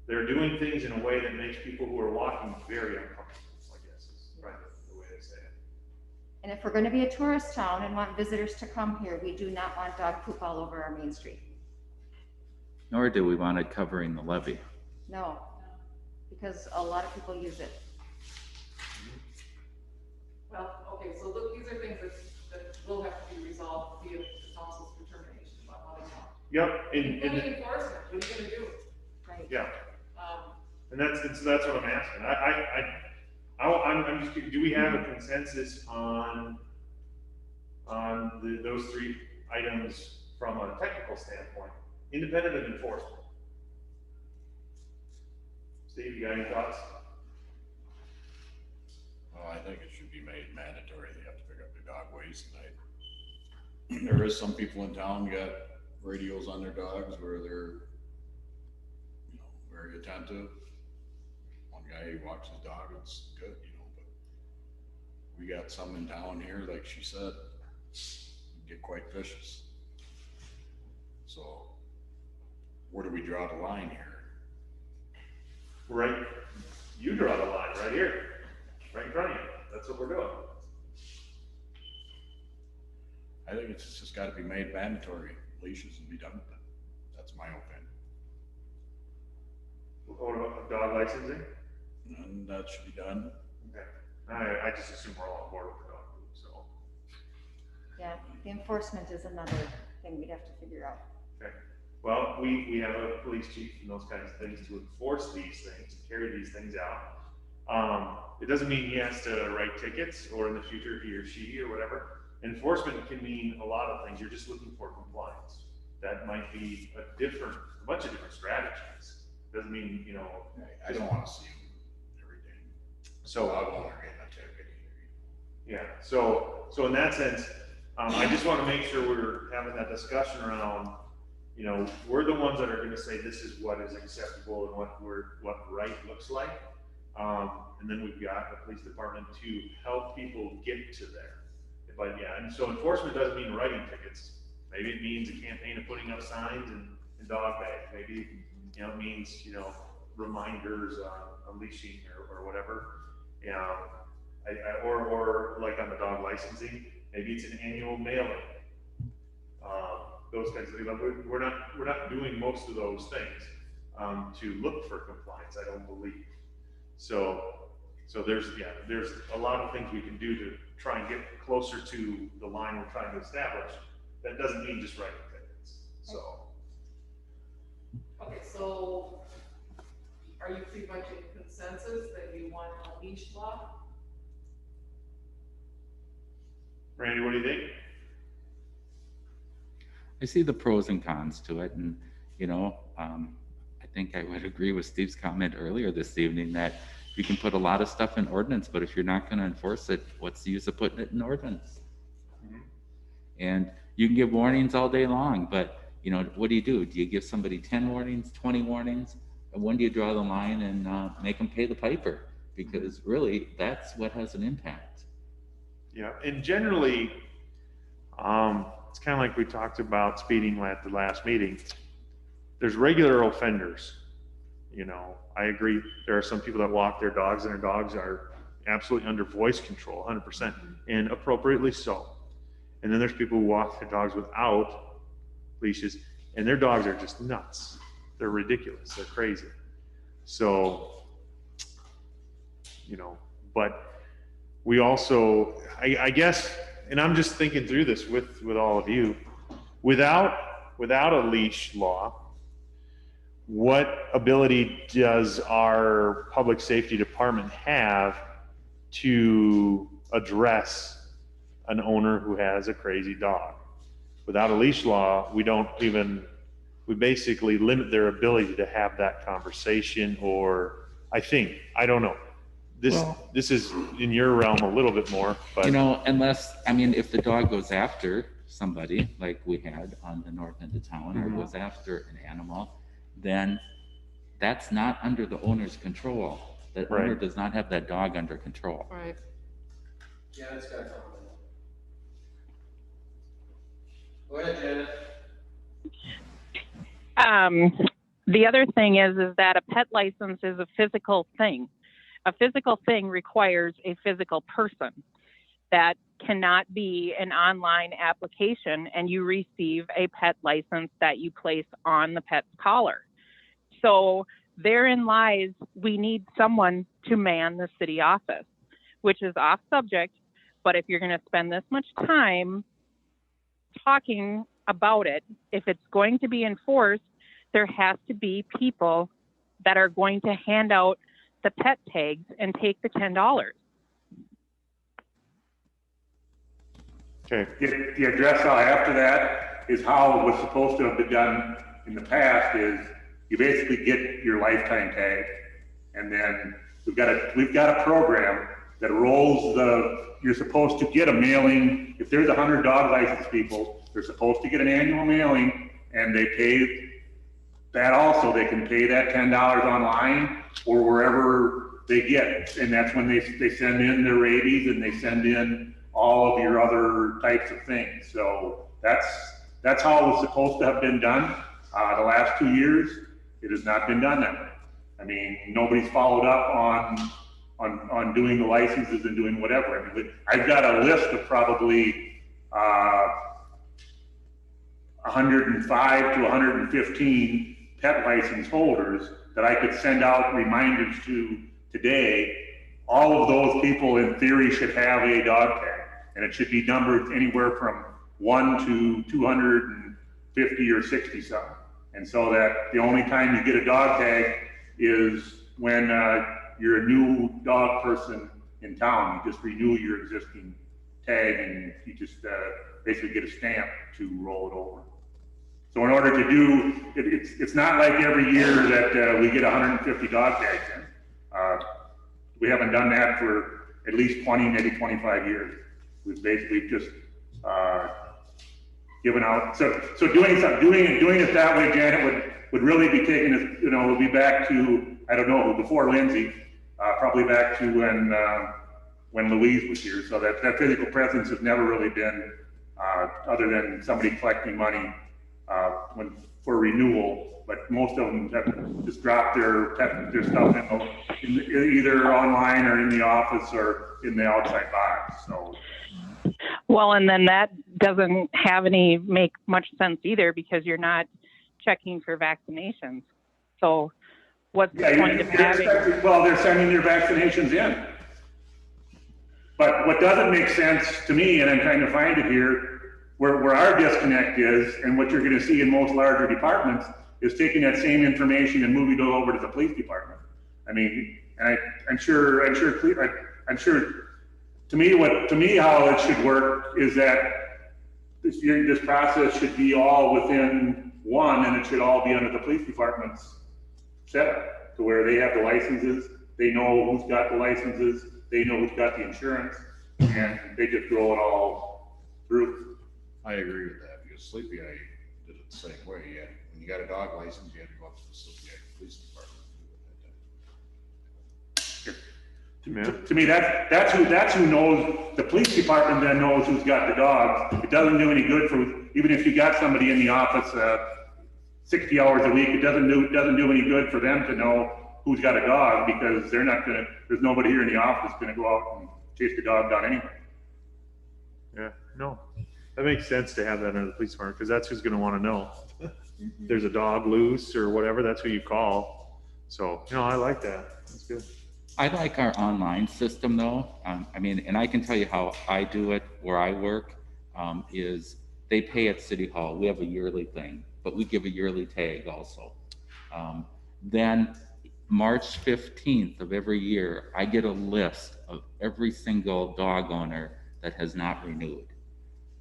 Speaker 1: they're doing things in a way that makes people who are walking very uncomfortable, I guess is right the way to say it.
Speaker 7: And if we're gonna be a tourist town and want visitors to come here, we do not want dog poop all over our main street.
Speaker 6: Nor do we want it covering the levee.
Speaker 7: No, because a lot of people use it.
Speaker 3: Well, okay, so look, these are things that will have to be resolved via the council's determination about how they count.
Speaker 1: Yep,
Speaker 3: Including enforcement, what are you gonna do?
Speaker 7: Right.
Speaker 1: yeah, and so that's what I'm asking. I'm just, do we have a consensus on those three items from a technical standpoint, independent of enforcement? Steve, you got any thoughts?
Speaker 8: Well, I think it should be made mandatory. They have to pick up their dog waste. And there is some people in town got radios on their dogs where they're, very attentive. One guy, he walks his dog, it's good, but we got some in town here, like she said, get quite vicious. So where do we draw the line here?
Speaker 1: Right, you draw the line right here, right in front of you. That's what we're doing.
Speaker 8: I think it's just gotta be made mandatory. Leashes and be done with it. That's my opinion.
Speaker 1: What about dog licensing?
Speaker 8: And that should be done.
Speaker 1: Okay, I just assume we're all on board with the dog food, so.
Speaker 7: Yeah, the enforcement is another thing we'd have to figure out.
Speaker 1: Okay, well, we have a police chief and those kinds of things to enforce these things, to carry these things out. It doesn't mean he has to write tickets, or in the future, he or she or whatever. Enforcement can mean a lot of things. You're just looking for compliance. That might be a bunch of different strategies. Doesn't mean,
Speaker 8: I don't wanna see everything. So I won't get a ticket either.
Speaker 1: yeah, so in that sense, I just want to make sure we're having that discussion around, we're the ones that are going to say this is what is acceptable and what right looks like. And then we've got the police department to help people get to there. But yeah, and so enforcement doesn't mean writing tickets. Maybe it means a campaign of putting up signs and dog bags. Maybe, it means, reminders on leashing or whatever. Or like on the dog licensing, maybe it's an annual mailing. Those kinds of things. We're not doing most of those things to look for compliance, I don't believe. So there's a lot of things we can do to try and get closer to the line we're trying to establish. That doesn't mean just writing tickets, so.
Speaker 3: Okay, so are you pretty much in consensus that you want a leash law?
Speaker 1: Randy, what do you think?
Speaker 6: I see the pros and cons to it, and I think I would agree with Steve's comment earlier this evening that You can put a lot of stuff in ordinance, but if you're not gonna enforce it, what's the use of putting it in ordinance? And you can give warnings all day long, but you know, what do? Do you give somebody 10 warnings, 20 warnings? And when do you draw the line and make them pay the piper? Because really, that's what has an impact.
Speaker 1: Yeah, and generally, it's kind of like we talked about speeding at the last meeting. There's regular offenders. You know, I agree. There are some people that walk their dogs and their dogs are absolutely under voice control, 100%, and appropriately so. And then there's people who walk their dogs without leashes, and their dogs are just nuts. They're ridiculous. They're crazy. So, you know, but we also, I guess, and I'm just thinking through this with all of you, without a leash law, what ability does our public safety department have to address an owner who has a crazy dog? Without a leash law, we basically limit their ability to have that conversation, or I don't know. This is in your realm a little bit more, but
Speaker 6: you know, unless, I mean, if the dog goes after somebody like we had on the north end of town, or goes after an animal, then that's not under the owner's control. The owner does not have that dog under control.
Speaker 3: Right.
Speaker 9: Yeah, it's got to come. Go ahead, Janet.
Speaker 10: The other thing is that a pet license is a physical thing. A physical thing requires a physical person. That cannot be an online application, and you receive a pet license that you place on the pet's collar. So therein lies, we need someone to man the city office, which is off subject, but if you're going to spend this much time talking about it, if it's going to be enforced, there has to be people that are going to hand out the pet tags and take the $10.
Speaker 1: okay.
Speaker 2: The address I'll have to that is how it was supposed to have been done in the past is you basically get your lifetime tag, and then we've got a program that rolls you're supposed to get a mailing. If there's 100 dog license people, they're supposed to get an annual mailing, and they pay that also. They can pay that $10 online or wherever they get it. And that's when they send in their rabies, and they send in all of your other types of things. So that's how it was supposed to have been done. The last 2 years, it has not been done that way. I mean, nobody's followed up on doing the licenses and doing whatever. I mean, I've got a list of probably 105 to 115 pet license holders that I could send out reminders to today. All of those people in theory should have a dog tag, and it should be numbered anywhere from 1 to 250 or 60 something. And so that the only time you get a dog tag is when you're a new dog person in town. You just renew your existing tag, and you just basically get a stamp to roll it over. So in order to do, it's not like every year that we get 150 dog tags in. We haven't done that for at least 20, maybe 25 years. We've basically just given out. So doing it that way, Janet, would really be taking us, you know, we'll be back to, I don't know, before Lindsay, probably back to when Louise was here. So that physical presence has never really been, other than somebody collecting money for renewal, but most of them have just dropped their stuff in either online or in the office or in the outside box. So.
Speaker 10: Well, and then that doesn't make much sense either, because you're not checking for vaccinations. So what's the point of having?
Speaker 2: Well, they're sending their vaccinations in. But what doesn't make sense to me, and I'm trying to find it here, where our disconnect is, and what you're going to see in most larger departments, is taking that same information and moving it over to the police department. I mean, and I'm sure. To me, how it should work is that this process should be all within one, and it should all be under the police department's setup, to where they have the licenses, they know who's got the licenses, they know who's got the insurance, and they just roll it all through.
Speaker 8: I agree with that, because Sleepy Eye did it the same way. When you got a dog license, you had to go up to the Sleepy Eye Police Department.
Speaker 2: To me, that's who knows, the police department then knows who's got the dogs. It doesn't do any good for, even if you got somebody in the office, 60 hours a week, it doesn't do any good for them to know who's got a dog, because they're not gonna, there's nobody here in the office gonna go out and chase the dog down anyway.
Speaker 1: Yeah, no, that makes sense to have that under the police department, because that's who's gonna wanna know. If there's a dog loose or whatever, that's who you call. So, I like that. That's good.
Speaker 6: I like our online system though. I mean, and I can tell you how I do it where I work, is they pay at City Hall. We have a yearly thing, but we give a yearly tag also. Then March 15th of every year, I get a list of every single dog owner that has not renewed.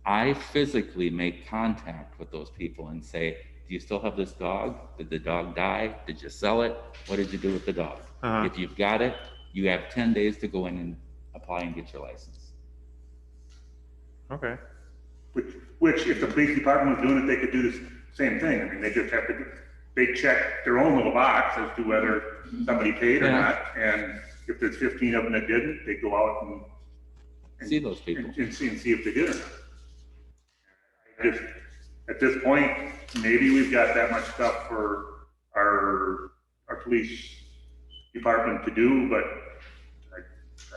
Speaker 6: I physically make contact with those people and say, do you still have this dog? Did the dog die? Did you sell it? What did you do with the dog? If you've got it, you have 10 days to go in and apply and get your license.
Speaker 1: Okay.
Speaker 2: Which if the police department was doing it, they could do the same thing. I mean, they just have to, they check their own little box as to whether somebody paid or not. And if there's 15 of them that didn't, they go out and
Speaker 6: See those people.
Speaker 2: and see if they did or not. Just, at this point, maybe we've got that much stuff for our police department to do, but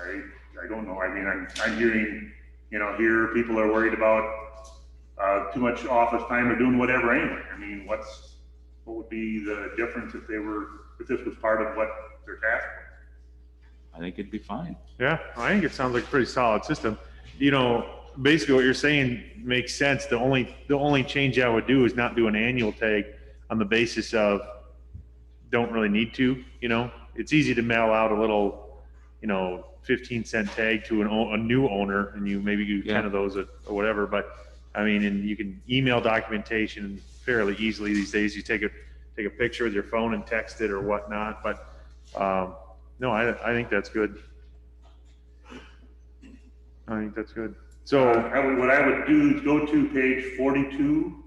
Speaker 2: I don't know. I mean, I'm hearing, here people are worried about too much office time or doing whatever anyway. I mean, what would be the difference if this was part of what their task was?
Speaker 6: I think it'd be fine.
Speaker 1: Yeah, I think it sounds like a pretty solid system. Basically what you're saying makes sense. The only change I would do is not do an annual tag on the basis of don't really need to, It's easy to mail out a little, 15-cent tag to a new owner, and you maybe do 10 of those or whatever. But I mean, and you can email documentation fairly easily these days. You take a picture with your phone and text it or whatnot. But no, I think that's good. I think that's good. So
Speaker 2: what I would do is go to page 42.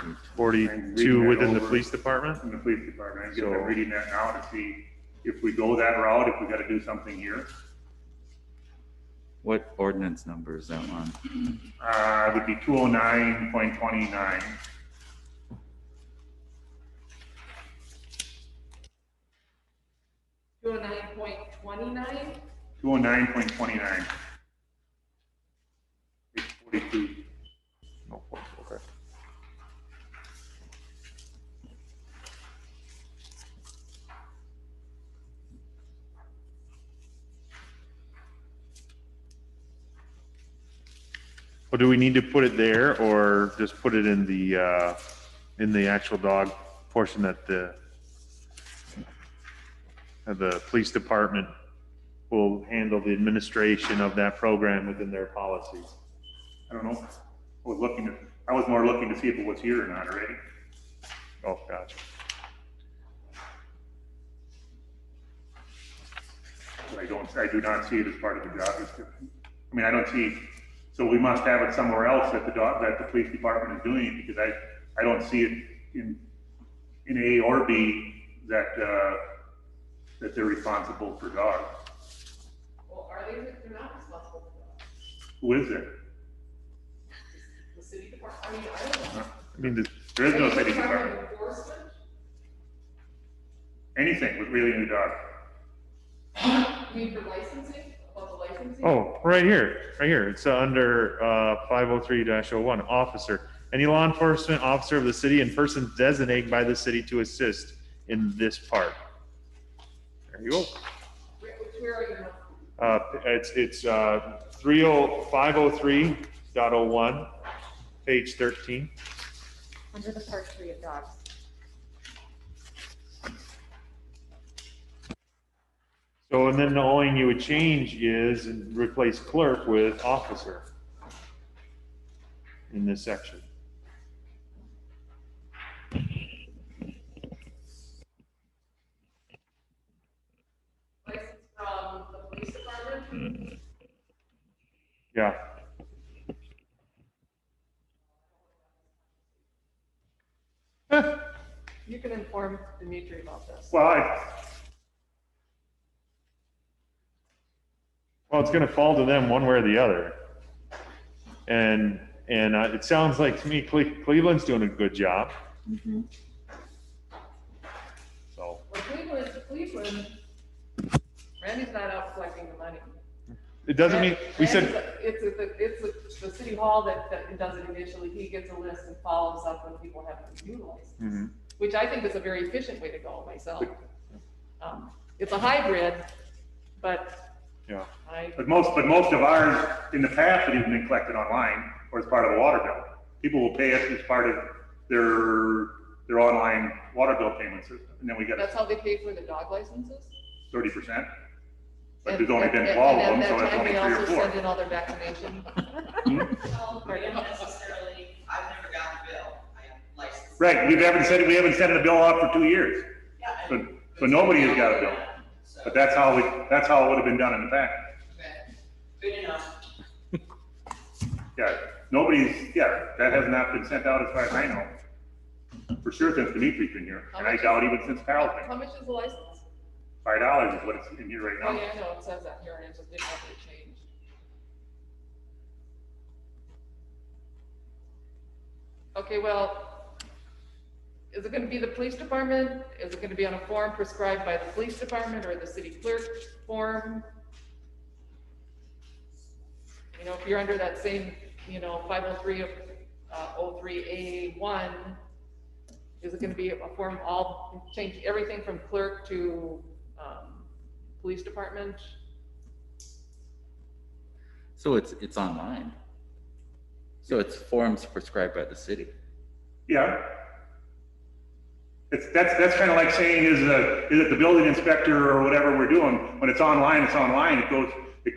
Speaker 2: I'm
Speaker 1: 42
Speaker 2: reading
Speaker 1: within
Speaker 2: that
Speaker 1: the
Speaker 2: over
Speaker 1: police department?
Speaker 2: In the police department.
Speaker 1: So-
Speaker 2: I'm reading that now to see if we go that route, if we gotta do something here.
Speaker 6: What ordinance number is that one?
Speaker 2: It would be 209.29.
Speaker 3: Go 9.29.
Speaker 2: 209.29. Page 42.
Speaker 1: No, okay. Well, do we need to put it there or just put it in the actual dog portion that the police department will handle the administration of that program within their policies?
Speaker 2: I don't know. I was more looking to see if it was here or not already.
Speaker 1: Oh, gotcha.
Speaker 2: But I do not see it as part of the job description. I mean, I don't see, so we must have it somewhere else that the police department is doing it, because I don't see it in A or B that they're responsible for dogs.
Speaker 3: Well, are they? They're not responsible for that.
Speaker 2: Who is it?
Speaker 3: The city department. I mean, I don't know.
Speaker 1: I mean,
Speaker 2: There is no
Speaker 3: Are you
Speaker 2: city
Speaker 3: talking
Speaker 2: department.
Speaker 3: enforcement?
Speaker 2: Anything with really new dog.
Speaker 3: You mean for licensing? About the licensing?
Speaker 1: oh, right here. It's under 503-01, officer. Any law enforcement officer of the city and persons designated by the city to assist in this part. There you go.
Speaker 3: Where are you now?
Speaker 1: It's 503.01, page 13.
Speaker 7: Under the part 3 of dogs.
Speaker 1: So, and then the only thing you would change is and replace clerk with officer in this section.
Speaker 3: You can inform Dimitri about this.
Speaker 2: Well,
Speaker 1: Well, it's gonna fall to them one way or the other. And it sounds like to me Cleveland's doing a good job. So,
Speaker 3: Well, Cleveland, Randy's not out collecting the money.
Speaker 1: it doesn't mean, we said,
Speaker 3: It's the city hall that does it initially. He gets a list and follows up when people have to utilize this,
Speaker 1: Mhm.
Speaker 3: which I think is a very efficient way to go myself. It's a hybrid, but
Speaker 1: yeah.
Speaker 2: but most of ours in the past have even been collected online or as part of a water bill. People will pay us as part of their online water bill payment system, and then we get
Speaker 3: that's how they pay for the dog licenses.
Speaker 2: 30%. But
Speaker 3: And-
Speaker 2: there's only
Speaker 3: and-
Speaker 2: been
Speaker 3: and
Speaker 2: 12 of
Speaker 3: at
Speaker 2: them,
Speaker 3: that
Speaker 2: so it's
Speaker 3: time,
Speaker 2: only
Speaker 3: they
Speaker 2: 3 or
Speaker 3: also
Speaker 2: 4.
Speaker 3: send in all their vaccination.
Speaker 4: No, we don't necessarily, I've never gotten a bill, I am licensed.
Speaker 2: Right, we haven't sent a bill out for 2 years,
Speaker 4: Yeah,
Speaker 2: so nobody has got a bill.
Speaker 4: So,
Speaker 2: But that's how it would have been done in the past.
Speaker 4: okay, good enough.
Speaker 2: Yeah, that has not been sent out as far as I know. For sure since Dimitri's been here, and I doubt even since Carol's been
Speaker 3: How
Speaker 2: here.
Speaker 3: much is the license?
Speaker 2: $5 is what it's in here right
Speaker 3: Oh,
Speaker 2: now.
Speaker 3: yeah, no, it says that here, and it just didn't have to change. Okay, well, is it gonna be the police department? Is it gonna be on a form prescribed by the police department or the city clerk form? You know, if you're under that same, 503 of 03A1, is it gonna be a form change everything from clerk to, police department?
Speaker 6: So it's online. So it's forms prescribed by the city.
Speaker 2: Yeah. That's kind of like saying, is it the building inspector or whatever we're doing? When it's online, it's online. It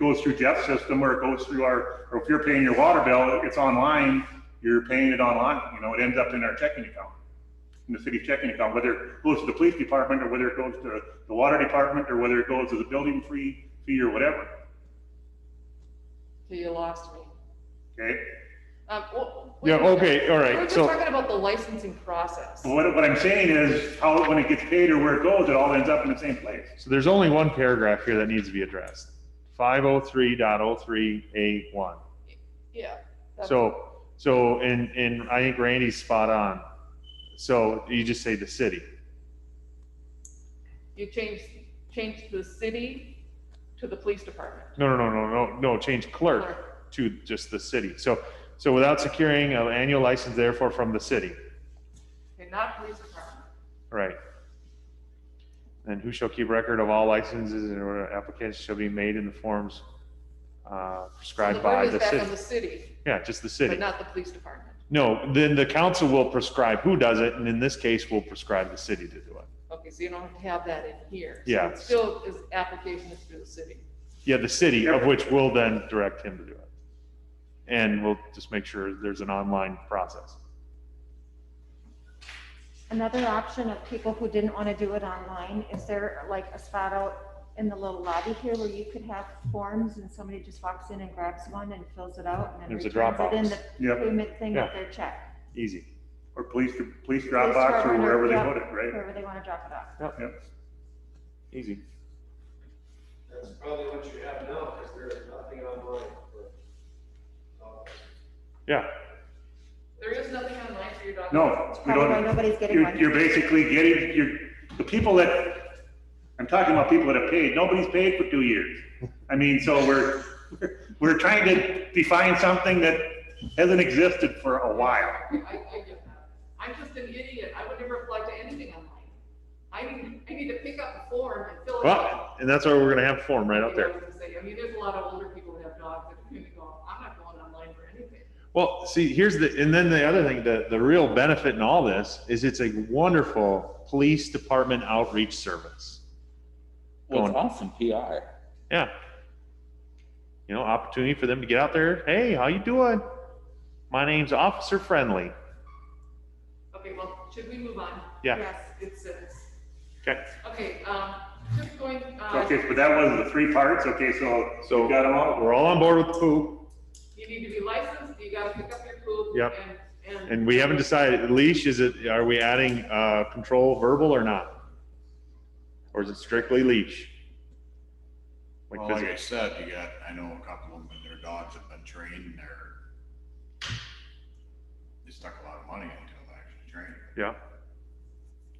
Speaker 2: goes through Jeff's system, or it goes through or if you're paying your water bill, it's online, you're paying it online. It ends up in our checking account, in the city's checking account, whether it goes to the police department or whether it goes to the water department or whether it goes to the building fee or whatever.
Speaker 3: Okay, you lost me.
Speaker 2: Okay?
Speaker 1: Yeah, okay, all right,
Speaker 3: We're just
Speaker 1: so-
Speaker 3: talking about the licensing process.
Speaker 2: What I'm saying is when it gets paid or where it goes, it all ends up in the same place.
Speaker 1: So there's only one paragraph here that needs to be addressed. 503.03A1.
Speaker 3: Yeah. that's-
Speaker 1: So, and I think Randy's spot on. So you just say the city.
Speaker 3: You change the city to the police department.
Speaker 1: No, change clerk to just the city. So without securing an annual license therefore from the city,
Speaker 3: Okay, not police department.
Speaker 1: right? And who shall keep record of all licenses and applications shall be made in the forms prescribed
Speaker 3: So
Speaker 1: by
Speaker 3: burden
Speaker 1: the
Speaker 3: is back
Speaker 1: city.
Speaker 3: on the city,
Speaker 1: Yeah, just the
Speaker 3: but
Speaker 1: city.
Speaker 3: not the police department.
Speaker 1: No, then the council will prescribe who does it, and in this case, we'll prescribe the city to do it.
Speaker 3: Okay, so you don't have that in here. So
Speaker 1: Yeah.
Speaker 3: it still is application is through the city.
Speaker 1: Yeah, the city, of which will then direct him to do it. And we'll just make sure there's an online process.
Speaker 7: Another option of people who didn't want to do it online, is there like a spot out in the little lobby here where you could have forms and somebody just walks in and grabs one and fills it out and then
Speaker 1: There's a
Speaker 7: returns it in
Speaker 1: Dropbox.
Speaker 7: the
Speaker 2: Yep.
Speaker 7: payment thing
Speaker 1: Yeah.
Speaker 7: with their check?
Speaker 1: Easy.
Speaker 2: Or police Dropbox or wherever they
Speaker 7: yeah,
Speaker 2: put it, right?
Speaker 7: Wherever they want to drop it off.
Speaker 2: Yep.
Speaker 1: Easy.
Speaker 9: That's probably what you have now, because there is nothing online for.
Speaker 1: Yeah.
Speaker 3: There is nothing online for your dog.
Speaker 2: No,
Speaker 3: license.
Speaker 2: we
Speaker 7: Probably why
Speaker 2: don't.
Speaker 7: nobody's getting one.
Speaker 2: You're basically the people that, I'm talking about people that have paid, nobody's paid for 2 years. I mean, so we're trying to define something that hasn't existed for a while.
Speaker 3: I get that. I'm just an idiot. I would never apply to anything online. I need to pick up a form and fill it out.
Speaker 1: Well, and that's why we're gonna have a form right out
Speaker 3: I
Speaker 1: there.
Speaker 3: was gonna say, I mean, there's a lot of older people that have dogs that are gonna go, I'm not going online for anything.
Speaker 1: Well, see, and then the other thing, the real benefit in all this is it's a wonderful police department outreach service.
Speaker 6: Well, it's
Speaker 1: Going-
Speaker 6: awesome PR.
Speaker 1: Yeah. Opportunity for them to get out there. Hey, how you doing? My name's Officer Friendly.
Speaker 3: Okay, well, should we move on?
Speaker 1: Yeah.
Speaker 3: Yes, it's 6.
Speaker 1: Okay.
Speaker 3: Okay, just going,
Speaker 2: Okay, but that was the 3 parts. Okay, so
Speaker 1: So
Speaker 2: we got them all.
Speaker 1: we're all on board with the poop.
Speaker 3: you need to be licensed, you gotta pick up your poop.
Speaker 1: Yep.
Speaker 3: And
Speaker 1: And we haven't decided, leash, are we adding, control verbal or not? Or is it strictly leash?
Speaker 8: Well, like I said, I know a couple of them, and their dogs have been trained, and they stuck a lot of money into them actually training.
Speaker 1: Yeah.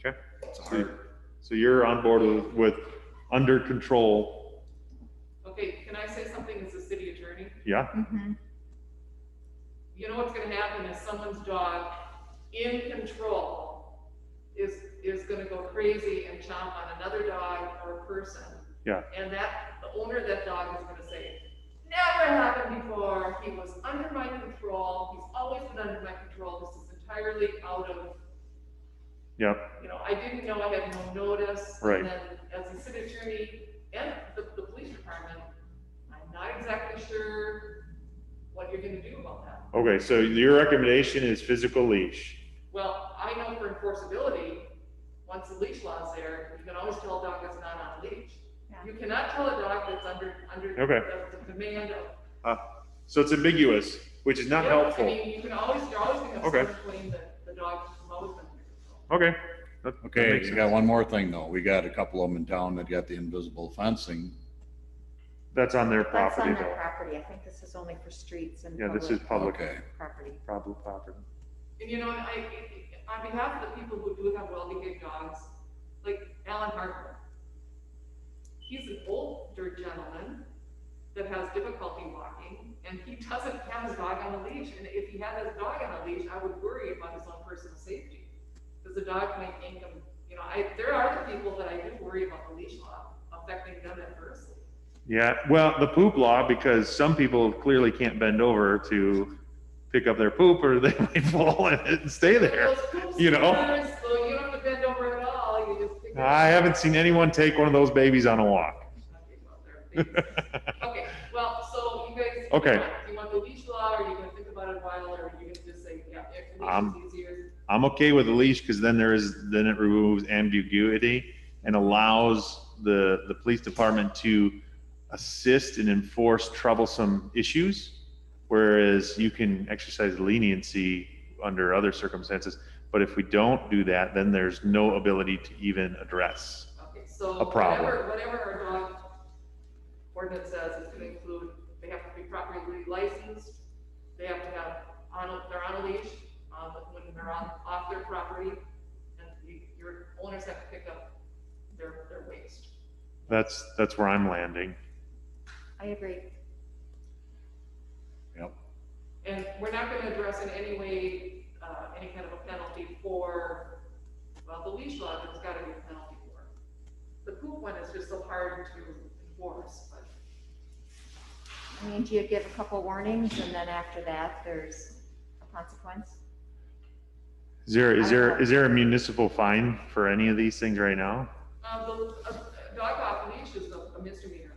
Speaker 1: Okay.
Speaker 8: It's hard.
Speaker 1: So you're on board with under control?
Speaker 3: Okay, can I say something as a city attorney?
Speaker 1: Yeah.
Speaker 7: Mhm.
Speaker 3: You know what's gonna happen is someone's dog in control is gonna go crazy and chomp on another dog or a person.
Speaker 1: Yeah.
Speaker 3: And the owner of that dog is gonna say, never happened before, he was under my control, he's always been under my control, this is entirely out of,
Speaker 1: Yep.
Speaker 3: I didn't know, I had no notice.
Speaker 1: Right.
Speaker 3: And then as a city attorney and the police department, I'm not exactly sure what you're gonna do about that.
Speaker 1: Okay, so your recommendation is physical leash.
Speaker 3: Well, I know for enforceability, once the leash law's there, you can always tell a dog that's not on a leash.
Speaker 7: Yeah.
Speaker 3: You cannot tell a dog that's under
Speaker 1: Okay.
Speaker 3: the command of.
Speaker 1: So it's ambiguous, which is not
Speaker 3: Yeah,
Speaker 1: helpful.
Speaker 3: I mean, you're always gonna have
Speaker 1: Okay.
Speaker 3: someone claim that the dog has always been under control.
Speaker 1: Okay. That
Speaker 8: Okay,
Speaker 1: makes
Speaker 8: you
Speaker 1: sense.
Speaker 8: got one more thing though. We got a couple of them in town that got the invisible fencing.
Speaker 1: That's on their
Speaker 7: That's
Speaker 1: property
Speaker 7: on their
Speaker 1: though.
Speaker 7: property. I think this is only for streets and
Speaker 1: Yeah, this is public.
Speaker 8: Okay.
Speaker 7: property.
Speaker 1: Public property.
Speaker 3: And on behalf of the people who do have well-behaved dogs, like Alan Harper, he's an older gentleman that has difficulty walking, and he doesn't have his dog on a leash. And if he had his dog on a leash, I would worry about his own personal safety, because the dog might yank him. There are the people that I do worry about the leash law affecting them adversely.
Speaker 1: Yeah, well, the poop law, because some people clearly can't bend over to pick up their poop or they might fall in it and stay there.
Speaker 3: Those poop
Speaker 1: you know?
Speaker 3: scooters, so you don't have to bend over at all, you just pick it
Speaker 1: I
Speaker 3: up.
Speaker 1: haven't seen anyone take one of those babies on a walk.
Speaker 3: Okay, well, so you guys.
Speaker 1: Okay.
Speaker 3: Do you want the leash law, or are you gonna think about it a while, or are you gonna just say, yeah, if the leash is easier?
Speaker 1: I'm okay with the leash because then it removes ambiguity and allows the police department to assist and enforce troublesome issues, whereas you can exercise leniency under other circumstances. But if we don't do that, then there's no ability to even address
Speaker 3: Okay, so
Speaker 1: a problem.
Speaker 3: whatever our dog ordinance says, it's gonna include, they have to be properly licensed, they have to have, they're on a leash, when they're off their property, and your owners have to pick up their waste.
Speaker 1: That's where I'm landing.
Speaker 7: I agree.
Speaker 8: Yep.
Speaker 3: And we're not gonna address in any way, any kind of a penalty for, well, the leash law, there's gotta be a penalty for. The poop one is just so hard to enforce, but.
Speaker 7: I mean, do you give a couple warnings and then after that, there's a consequence?
Speaker 1: Is there a municipal fine for any of these things right now?
Speaker 3: The dog off leash is a misdemeanor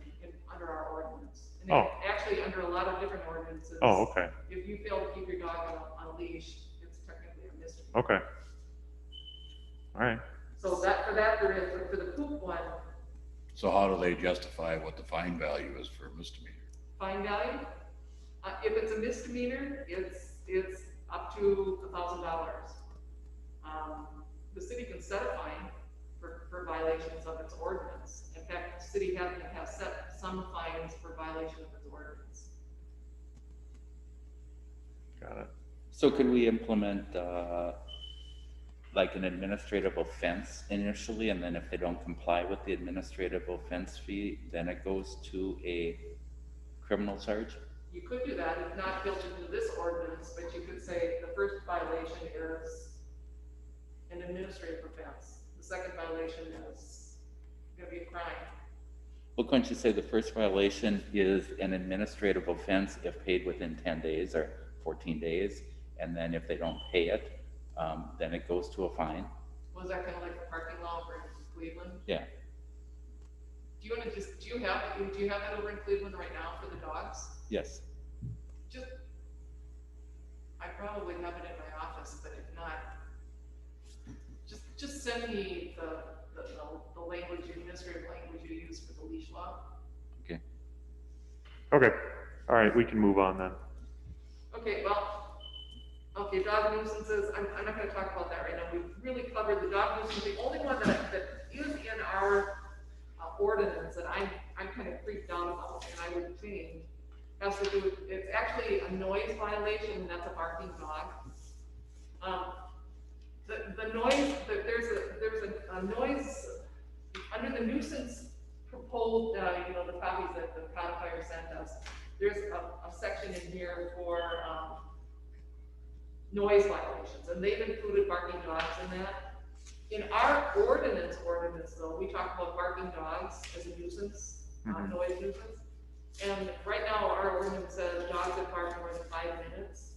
Speaker 3: under our ordinance. And
Speaker 1: Oh.
Speaker 3: actually, under a lot of different ordinances.
Speaker 1: Oh, okay.
Speaker 3: If you fail to keep your dog on a leash, it's technically a misdemeanor.
Speaker 1: Okay. All right.
Speaker 3: So for that there is, but for the poop one,
Speaker 8: So how do they justify what the fine value is for a misdemeanor?
Speaker 3: fine value, if it's a misdemeanor, it's up to $1,000. The city can set a fine for violations of its ordinance. In fact, the city has set some fines for violation of its ordinance.
Speaker 1: Got it.
Speaker 6: So could we implement, like an administrative offense initially, and then if they don't comply with the administrative offense fee, then it goes to a criminal charge?
Speaker 3: You could do that, it's not built into this ordinance, but you could say the first violation is an administrative offense. The second violation is gonna be a crime.
Speaker 6: Well, couldn't you say the first violation is an administrative offense if paid within 10 days or 14 days, and then if they don't pay it, then it goes to a fine?
Speaker 3: Was that kind of like the parking law over in Cleveland?
Speaker 6: Yeah.
Speaker 3: Do you have that over in Cleveland right now for the dogs?
Speaker 6: Yes.
Speaker 3: I probably have it in my office, but if not, just send me the language, administrative language you use for the leash law.
Speaker 1: Okay. All right, we can move on then.
Speaker 3: Okay, well, okay, Okay, dog nuisances, I'm not gonna talk about that right now, we've really covered the dog nuisance. The only one that is in our ordinance that I'm kind of freaked out about, and I would change, has to do with, it's actually a noise violation, and that's a barking dog. The noise, there's a noise, under the nuisance proposed, the copies that the codifier sent us, there's a section in here for, noise violations, and they've included barking dogs in that. In our ordinance though, we talk about barking dogs as a nuisance, noise nuisance. And right now, our ordinance says dogs that bark more than 5 minutes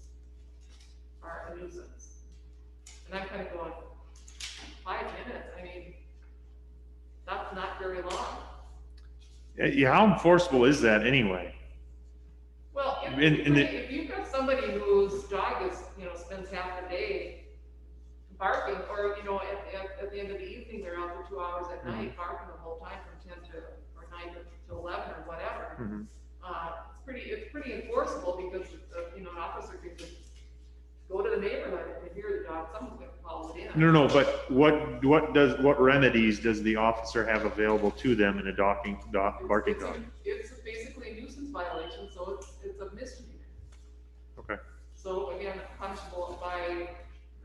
Speaker 3: are a nuisance. And I'm kind of going, 5 minutes, I mean, that's not very long.
Speaker 1: Yeah, how enforceable is that anyway?
Speaker 3: Well,
Speaker 1: In the-
Speaker 3: if you've got somebody whose dog is, spends half the day barking, or, at the end of the evening, they're out for 2 hours at night barking the whole time from 10 or 9 to 11 or whatever. It's pretty enforceable because, an officer can just go to the neighborhood and if they hear the dog, someone's gonna call it in.
Speaker 1: No, but what remedies does the officer have available to them in a barking dog?
Speaker 3: It's basically a nuisance violation, so it's a misdemeanor.
Speaker 1: Okay.
Speaker 3: So again, punishable by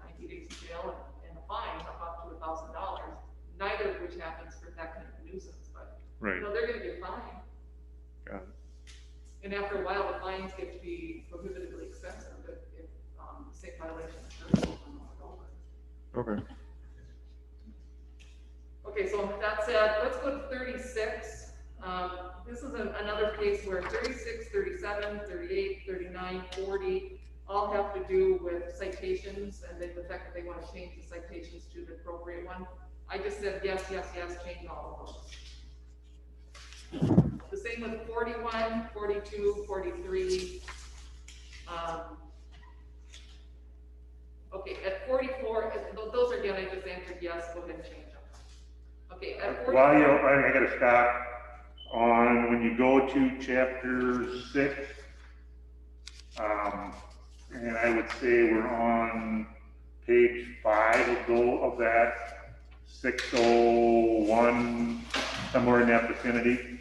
Speaker 3: 90 days in jail and a fine of up to $1,000. Neither of which happens for that kind of nuisance, but
Speaker 1: Right.
Speaker 3: they're going to get fined.
Speaker 1: Got it.
Speaker 3: And after a while, the fines get to be prohibitively expensive if the same violation occurs over and over.
Speaker 1: Okay.
Speaker 3: Okay, so with that said, let's go to 36. This is another case where 36, 37, 38, 39, 40 all have to do with citations, and then the fact that they want to change the citations to the appropriate one. I just said yes, yes, yes, change all of those. The same with 41, 42, 43. Okay, at 44, those are again, I just answered yes, go ahead and change them. Okay, at 44.
Speaker 2: I gotta stop on, when you go to chapter 6, and I would say we're on page 5 of that, 601, somewhere in that vicinity.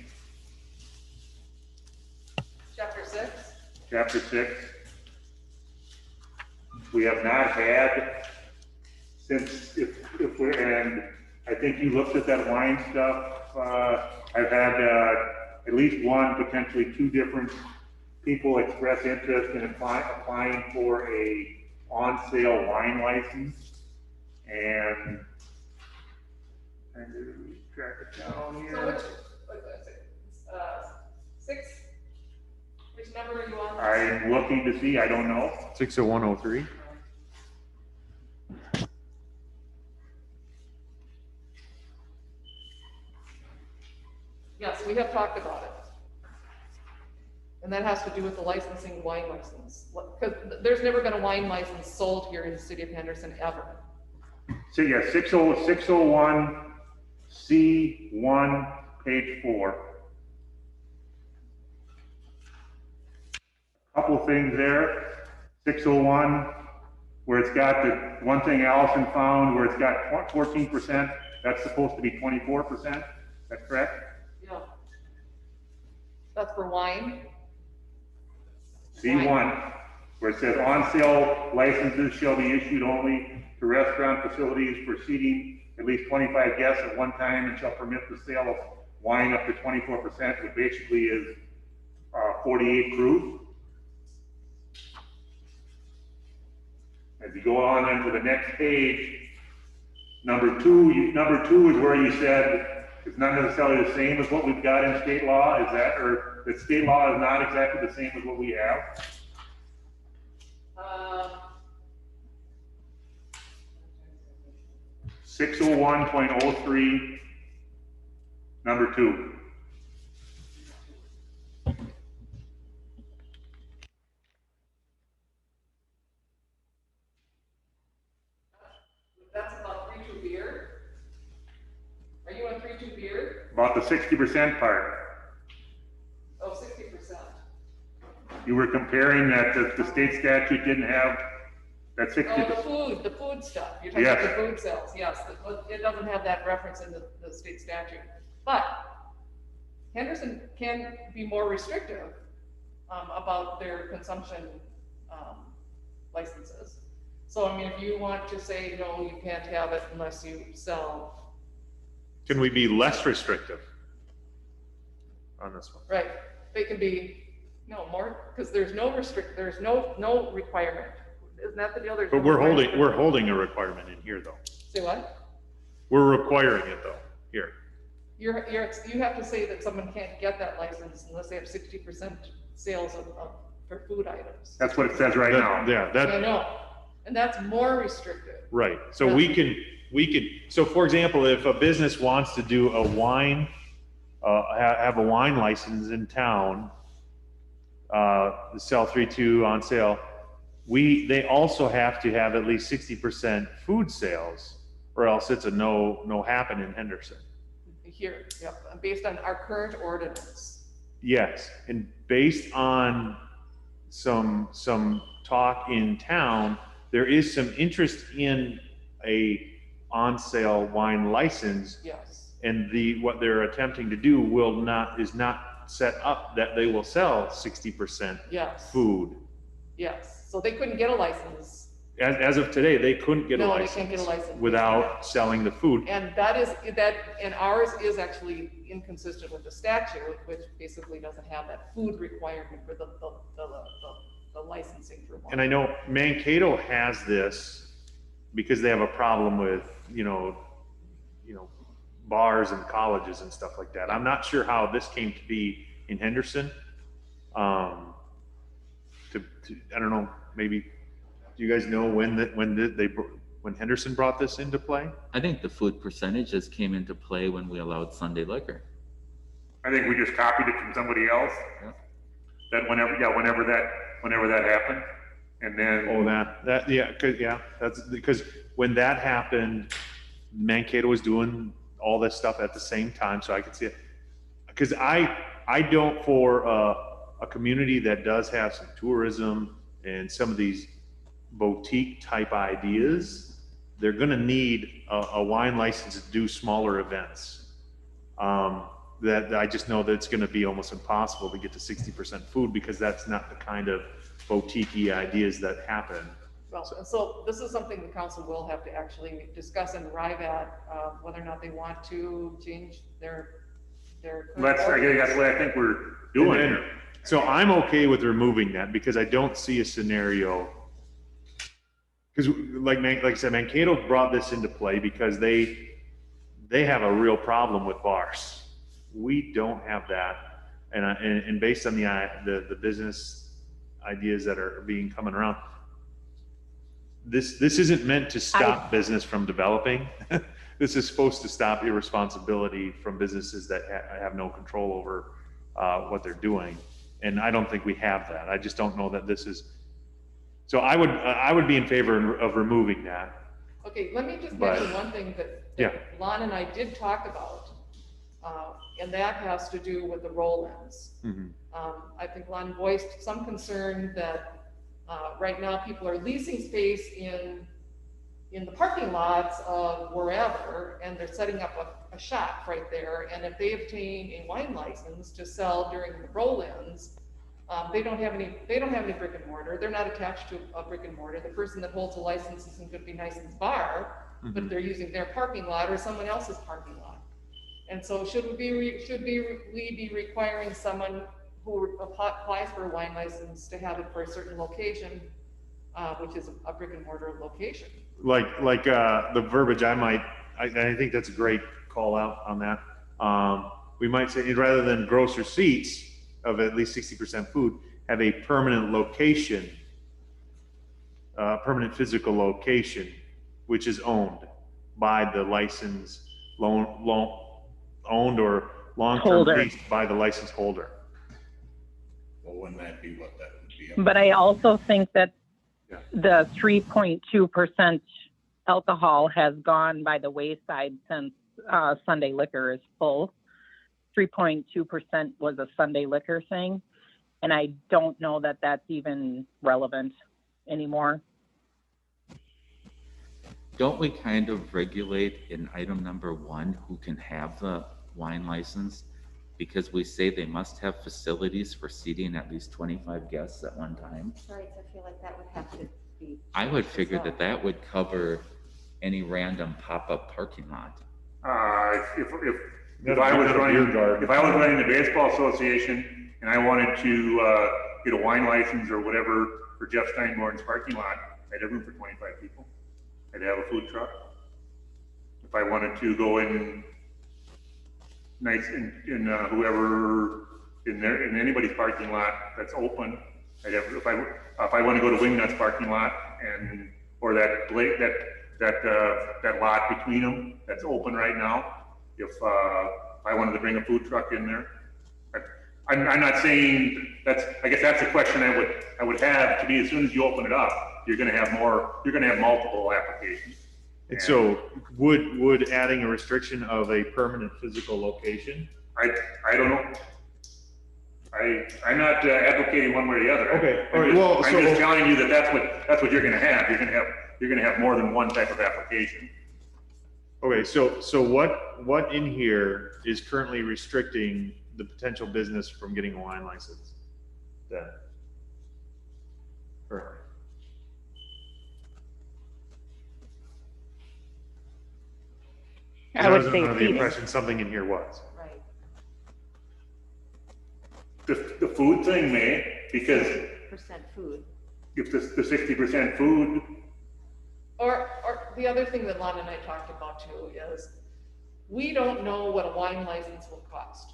Speaker 3: Chapter 6?
Speaker 2: Chapter 6. We have not had, since, if we're, and I think you looked at that wine stuff, I've had at least one, potentially 2 different people express interest in applying for a on-sale wine license. And track it down
Speaker 3: So
Speaker 2: here.
Speaker 3: Six? Which number are you on?
Speaker 2: I'm looking to see, I don't know.
Speaker 1: 60103.
Speaker 3: Yes, we have talked about it. And that has to do with the licensing wine license. Because there's never been a wine license sold here in the city of Henderson ever.
Speaker 2: So yeah, 601 C1, page 4. Couple things there. 601, where it's got the one thing Allison found, where it's got 14%, that's supposed to be 24%. Is that correct?
Speaker 3: Yeah. That's for wine.
Speaker 2: C1, where it says on-sale licenses shall be issued only to restaurant facilities for seating at least 25 guests at one time and shall permit the sale of wine up to 24%, which basically is 48 proof. As you go on into the next page, number two is where you said it's not necessarily the same as what we've got in state law. Is that, or that state law is not exactly the same as what we have? 601.03, number 2.
Speaker 3: That's about 3-2 beer. Are you on 3-2 beer?
Speaker 2: About the 60% part.
Speaker 3: Oh, 60%.
Speaker 2: You were comparing that the state statute didn't have That's 60.
Speaker 3: The food stuff, you're talking about
Speaker 2: Yes.
Speaker 3: the food sales, yes, it doesn't have that reference in the state statute. But Henderson can be more restrictive, about their consumption, licenses. So, I mean, if you want to say, no, you can't have it unless you sell,
Speaker 1: Can we be less restrictive on this one?
Speaker 3: right, they can be, no, more, because there's no requirement. Isn't that the deal? There's
Speaker 1: But
Speaker 3: no
Speaker 1: we're
Speaker 3: requirement.
Speaker 1: holding a requirement in here though.
Speaker 3: Say what?
Speaker 1: We're requiring it though, here.
Speaker 3: You have to say that someone can't get that license unless they have 60% sales for food items.
Speaker 2: That's what it says right now.
Speaker 1: Yeah,
Speaker 3: I know, and that's more restrictive.
Speaker 1: right. So we can, so for example, if a business wants to do a wine, have a wine license in town, sell 3-2 on sale, they also have to have at least 60% food sales, or else it's a no happen in Henderson.
Speaker 3: Here, yep, based on our current ordinance.
Speaker 1: Yes, and based on some talk in town, there is some interest in a on-sale wine license,
Speaker 3: Yes,
Speaker 1: and what they're attempting to do is not set up that they will sell 60%
Speaker 3: yes,
Speaker 1: food.
Speaker 3: yes. So they couldn't get a license.
Speaker 1: As of today, they couldn't get a
Speaker 3: No, they
Speaker 1: license.
Speaker 3: can't get a license.
Speaker 1: Without selling the food.
Speaker 3: And and ours is actually inconsistent with the statute, which basically doesn't have that food requirement for the licensing for wine.
Speaker 1: And I know Mankato has this because they have a problem with, bars and colleges and stuff like that. I'm not sure how this came to be in Henderson. I don't know, maybe, do you guys know when Henderson brought this into play?
Speaker 6: I think the food percentages came into play when we allowed Sunday liquor.
Speaker 2: I think we just copied it from somebody else.
Speaker 6: Yeah.
Speaker 2: That whenever that happened, and then.
Speaker 1: Oh, that's because when that happened, Mankato was doing all this stuff at the same time, so I could see it. Because I don't, for a community that does have some tourism and some of these boutique type ideas, they're going to need a wine license to do smaller events. That I just know that it's going to be almost impossible to get to 60% food, because that's not the kind of boutique-y ideas that happen.
Speaker 3: Well, so this is something the council will have to actually discuss and arrive at, whether or not they want to change their.
Speaker 2: That's what I think we're doing here.
Speaker 1: So I'm okay with removing that, because I don't see a scenario. Because like I said, Mankato brought this into play because they have a real problem with bars. We don't have that, and based on the business ideas that are coming around, this isn't meant to stop business from developing. This is supposed to stop irresponsibility from businesses that have no control over what they're doing, and I don't think we have that. I just don't know that this is. So I would be in favor of removing that.
Speaker 3: Okay, let me just mention one thing that Lon and I did talk about, and that has to do with the roll-ins.
Speaker 1: Mm-hmm.
Speaker 3: I think Lon voiced some concern that right now people are leasing space in the parking lots of wherever, and they're setting up a shop right there. And if they obtain a wine license to sell during the roll-ins, they don't have any brick and mortar. They're not attached to a brick and mortar. The person that holds a license is in Good Be Nice's bar, but they're using their parking lot or someone else's parking lot. And so should we be requiring someone who applies for a wine license to have it for a certain location, which is a brick and mortar location?
Speaker 1: Like the verbiage, I think that's a great call out on that. We might say, rather than gross receipts of at least 60% food, have a permanent location, permanent physical location, which is owned by the license, owned or long-term
Speaker 10: Holder.
Speaker 1: leased by the license holder.
Speaker 8: Well, wouldn't that be what that would be?
Speaker 10: But I also think that
Speaker 1: Yeah.
Speaker 10: the 3.2% alcohol has gone by the wayside since Sunday liquor is full. 3.2% was a Sunday liquor thing, and I don't know that that's even relevant anymore.
Speaker 6: don't we kind of regulate in item number 1 who can have the wine license? Because we say they must have facilities for seating at least 25 guests at one time.
Speaker 7: Right, I feel like that would have to be.
Speaker 6: I would
Speaker 7: changed as
Speaker 6: figure
Speaker 7: well.
Speaker 6: that that would cover any random pop-up parking lot.
Speaker 2: If I was running the baseball association and I wanted to, get a wine license or whatever for Jeff Steinborn's parking lot, I'd have room for 25 people. I'd have a food truck. If I wanted to go in whoever, in anybody's parking lot that's open, I'd have, if I want to go to Wingnuts parking lot or that lot between them that's open right now, if I wanted to bring a food truck in there, I'm not saying I guess that's a question I would have to be, as soon as you open it up, you're gonna have multiple applications.
Speaker 1: And so would adding a restriction of a permanent physical location?
Speaker 2: I don't know. I'm not advocating one way or the other.
Speaker 1: Okay, all right, well,
Speaker 2: I'm just telling you that that's what you're gonna have. You're gonna have more than one type of application.
Speaker 1: Okay, so what in here is currently restricting the potential business from getting a wine license then? Currently.
Speaker 10: I would say
Speaker 1: under the
Speaker 10: seating.
Speaker 1: impression something in here was.
Speaker 7: Right.
Speaker 2: The food thing may, because
Speaker 7: Percent food.
Speaker 2: if the 60% food,
Speaker 3: Or the other thing that Lon and I talked about too is, we don't know what a wine license will cost.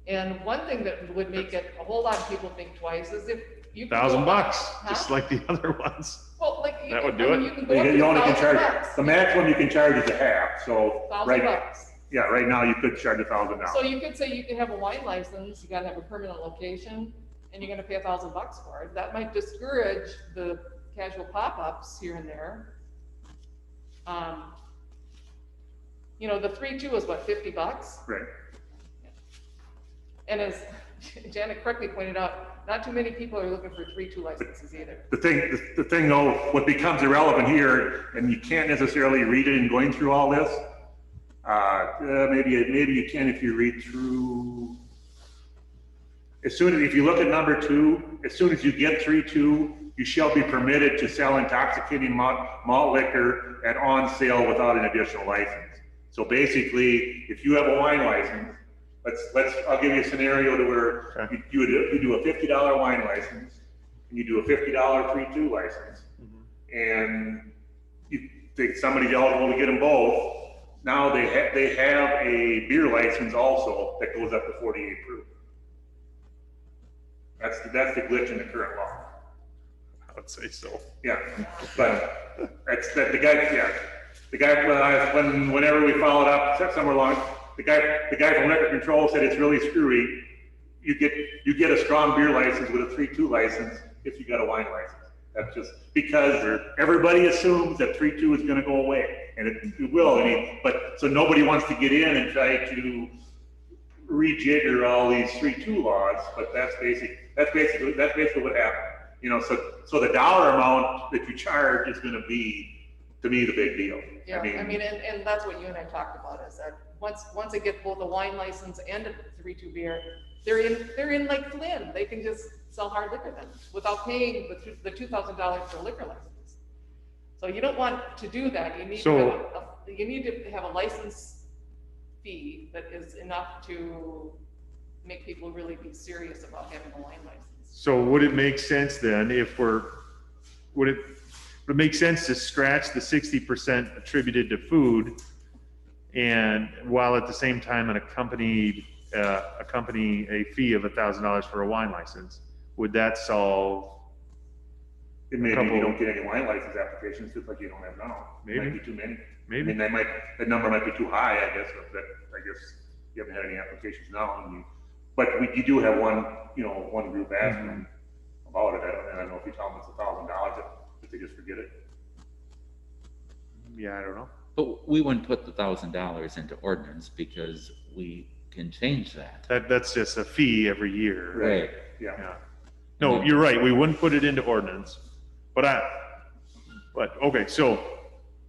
Speaker 3: And one thing that would make it, a whole lot of people think twice is if you. can go-
Speaker 1: $1,000,
Speaker 3: Huh?
Speaker 1: just like the other ones.
Speaker 3: Well, like.
Speaker 1: That would do it.
Speaker 3: You can go up to
Speaker 2: you only can charge,
Speaker 3: $1,000.
Speaker 2: the maximum you can charge is a half, so.
Speaker 3: $1,000.
Speaker 2: Yeah, right now you could charge $1,000.
Speaker 3: So you could say you can have a wine license, you gotta have a permanent location, and you're gonna pay $1,000 for it. That might discourage the casual pop-ups here and there. You know, the 3-2 is what, $50?
Speaker 2: Right.
Speaker 3: And as Janet correctly pointed out, not too many people are looking for 3-2 licenses either.
Speaker 2: The thing though, what becomes irrelevant here, and you can't necessarily read it in going through all this, maybe you can if you read through. If you look at number 2, as soon as you get 3-2, you shall be permitted to sell intoxicating malt liquor on sale without an additional license. So basically, if you have a wine license, I'll give you a scenario to where you do a $50 wine license, and you do a $50 3-2 license, and you think somebody's eligible to get them both. Now they have a beer license also that goes up to 48 proof. That's the glitch in the current law.
Speaker 1: I would say so.
Speaker 2: Yeah, but that's that the guy whenever we followed up somewhere along, the guy from Liquor Control said it's really screwy. You get a strong beer license with a 3-2 license if you got a wine license. That's just because everybody assumes that 3-2 is going to go away, and it will. But so nobody wants to get in and try to rejigger all these 3-2 laws. But that's basically what happened. You know, so the dollar amount that you charge is going to be, to me, the big deal.
Speaker 3: Yeah, and that's what you and I talked about, is that once they get both a wine license and a 3-2 beer, they're in like Flynn. They can just sell hard liquor then without paying the $2,000 for a liquor license. So you don't want to do that. You need to have a license fee that is enough to make people really be serious about having a wine license.
Speaker 1: So would it make sense then would it make sense to scratch the 60% attributed to food, and while at the same time accompany a fee of $1,000 for a wine license? Would that solve?
Speaker 2: And maybe you don't get any wine license applications, just like you don't have now.
Speaker 1: Maybe.
Speaker 2: Might be too many.
Speaker 1: Maybe.
Speaker 2: I mean, that number might be too high, I guess, but I guess you haven't had any applications now. But you do have one group asking about it. I don't know if you tell them it's $1,000, if they just forget it.
Speaker 1: Yeah, I don't know.
Speaker 6: But we wouldn't put the $1,000 into ordinance because we can change that.
Speaker 1: That's just a fee every year.
Speaker 6: Right.
Speaker 2: Yeah.
Speaker 1: No, you're right. We wouldn't put it into ordinance, but okay. So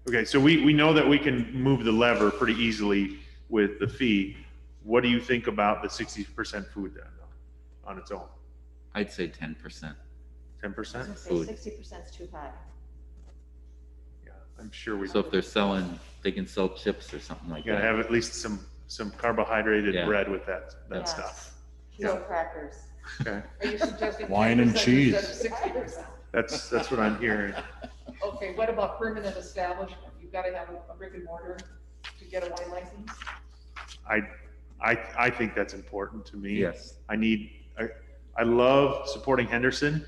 Speaker 1: Okay, so we know that we can move the lever pretty easily with the fee. What do you think about the 60% food then, on its own?
Speaker 6: I'd say 10%.
Speaker 1: 10%?
Speaker 6: Food.
Speaker 7: 60% is too high.
Speaker 1: Yeah, I'm sure we
Speaker 6: So if they're selling, they can sell chips or something like
Speaker 1: gotta
Speaker 6: that.
Speaker 1: have at least some carbohydrated
Speaker 6: Yeah.
Speaker 1: bread with that
Speaker 7: Yes.
Speaker 1: stuff.
Speaker 7: Kilo crackers.
Speaker 1: Okay,
Speaker 3: Are you suggesting
Speaker 8: Wine and
Speaker 3: 10%
Speaker 8: cheese.
Speaker 3: instead of 60%?
Speaker 1: that's what I'm hearing.
Speaker 3: Okay, what about permanent establishment? You've got to have a brick and mortar to get a wine license?
Speaker 1: I think that's important to me.
Speaker 6: Yes.
Speaker 1: I love supporting Henderson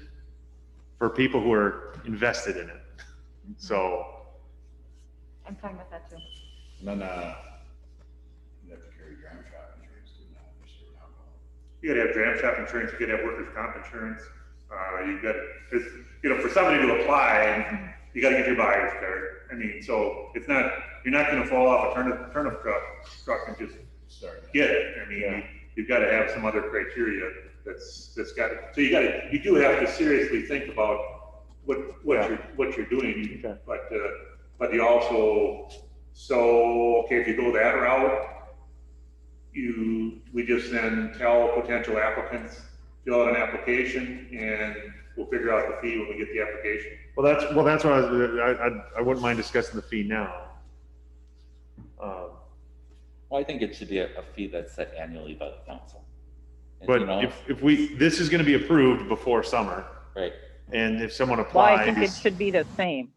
Speaker 1: for people who are invested in it. So,
Speaker 7: I'm fine with that too.
Speaker 8: And then, you have to carry dram shop insurance too now, this year alcohol.
Speaker 2: You gotta have dram shop insurance, you gotta have workers' comp insurance. You've got, it's, you know, for somebody to apply, you gotta get your buyer's card. I mean, so it's not, you're not gonna fall off a turnip truck and just
Speaker 8: Start.
Speaker 2: get it. I mean, you've gotta have some other criteria that's got, so you do have to seriously think about what you're doing.
Speaker 1: Okay.
Speaker 2: But you also, so, okay, if you go that route, we just then tell potential applicants, fill out an application, and we'll figure out the fee when we get the application.
Speaker 1: well, that's what I wouldn't mind discussing the fee now.
Speaker 6: Well, I think it should be a fee that's set annually by the council. And,
Speaker 1: But
Speaker 6: you know,
Speaker 1: if this is gonna be approved before summer,
Speaker 6: right.
Speaker 1: and if someone
Speaker 10: Well, I think it
Speaker 1: applies,
Speaker 10: should be the same.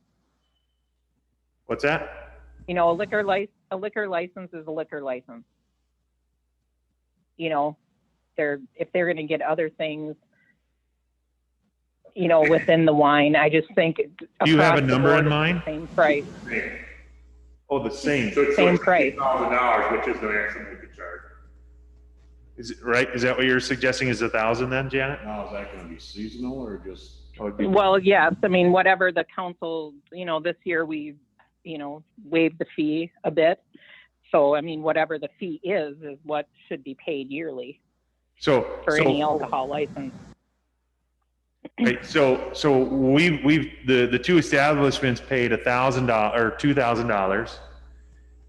Speaker 1: what's that?
Speaker 10: You know, a liquor license is a liquor license. You know, if they're gonna get other things, you know, within the wine, I just think
Speaker 1: Do you have a
Speaker 10: across the
Speaker 1: number in
Speaker 10: board, it's the
Speaker 1: mind?
Speaker 10: Same price.
Speaker 1: Oh, the same.
Speaker 2: So it's
Speaker 10: Same price.
Speaker 2: $1,000, which is the maximum we could charge.
Speaker 1: Is it right? Is that what you're suggesting is 1,000 then, Janet?
Speaker 8: Now, is that gonna be seasonal or just?
Speaker 1: Oh, it'd be-
Speaker 10: Well, yes, I mean, whatever the council, you know, this year we, you know, waived the fee a bit. So, I mean, whatever the fee is what should be paid yearly
Speaker 1: So,
Speaker 10: for any alcohol license.
Speaker 1: right, so the two establishments paid $1,000 or $2,000.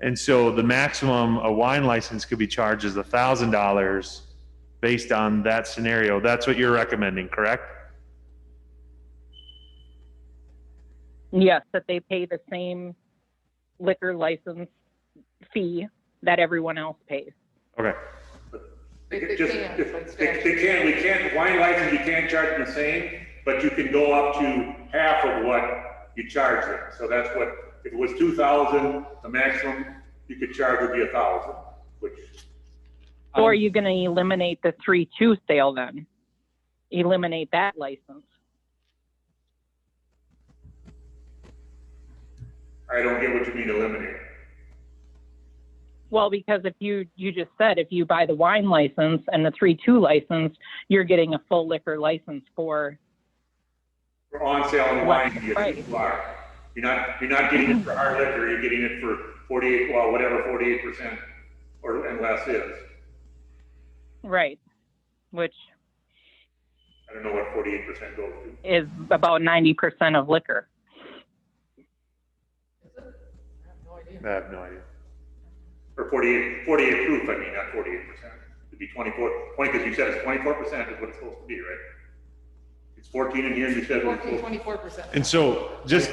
Speaker 1: And so the maximum a wine license could be charged is $1,000 based on that scenario. That's what you're recommending, correct?
Speaker 10: Yes, that they pay the same liquor license fee that everyone else pays.
Speaker 1: Okay.
Speaker 3: They
Speaker 2: Just-
Speaker 3: can't,
Speaker 2: just-
Speaker 3: but
Speaker 2: we can't, wine license, you can't charge them the same, but you can go up to half of what you charge them. So that's what, if it was 2,000, the maximum you could charge would be 1,000, which,
Speaker 10: So are you gonna eliminate the 3-2 sale then? Eliminate that license?
Speaker 2: I don't get what you mean eliminate.
Speaker 10: Well, because if you just said, if you buy the wine license and the 3-2 license, you're getting a full liquor license for,
Speaker 2: For on sale and wine, you
Speaker 10: Right.
Speaker 2: get bar. You're not getting it for hard liquor, you're getting it for 48, well, whatever 48% or, and less is.
Speaker 10: right, which
Speaker 2: I don't know what 48% goes to.
Speaker 10: is about 90% of liquor.
Speaker 3: I have no idea.
Speaker 1: I have no idea.
Speaker 2: Or 48 proof, I mean, not 48%. It'd be 24, because you said it's 24% is what it's supposed to be, right? It's 14 in here, and you said it was
Speaker 3: 24%.
Speaker 1: And so just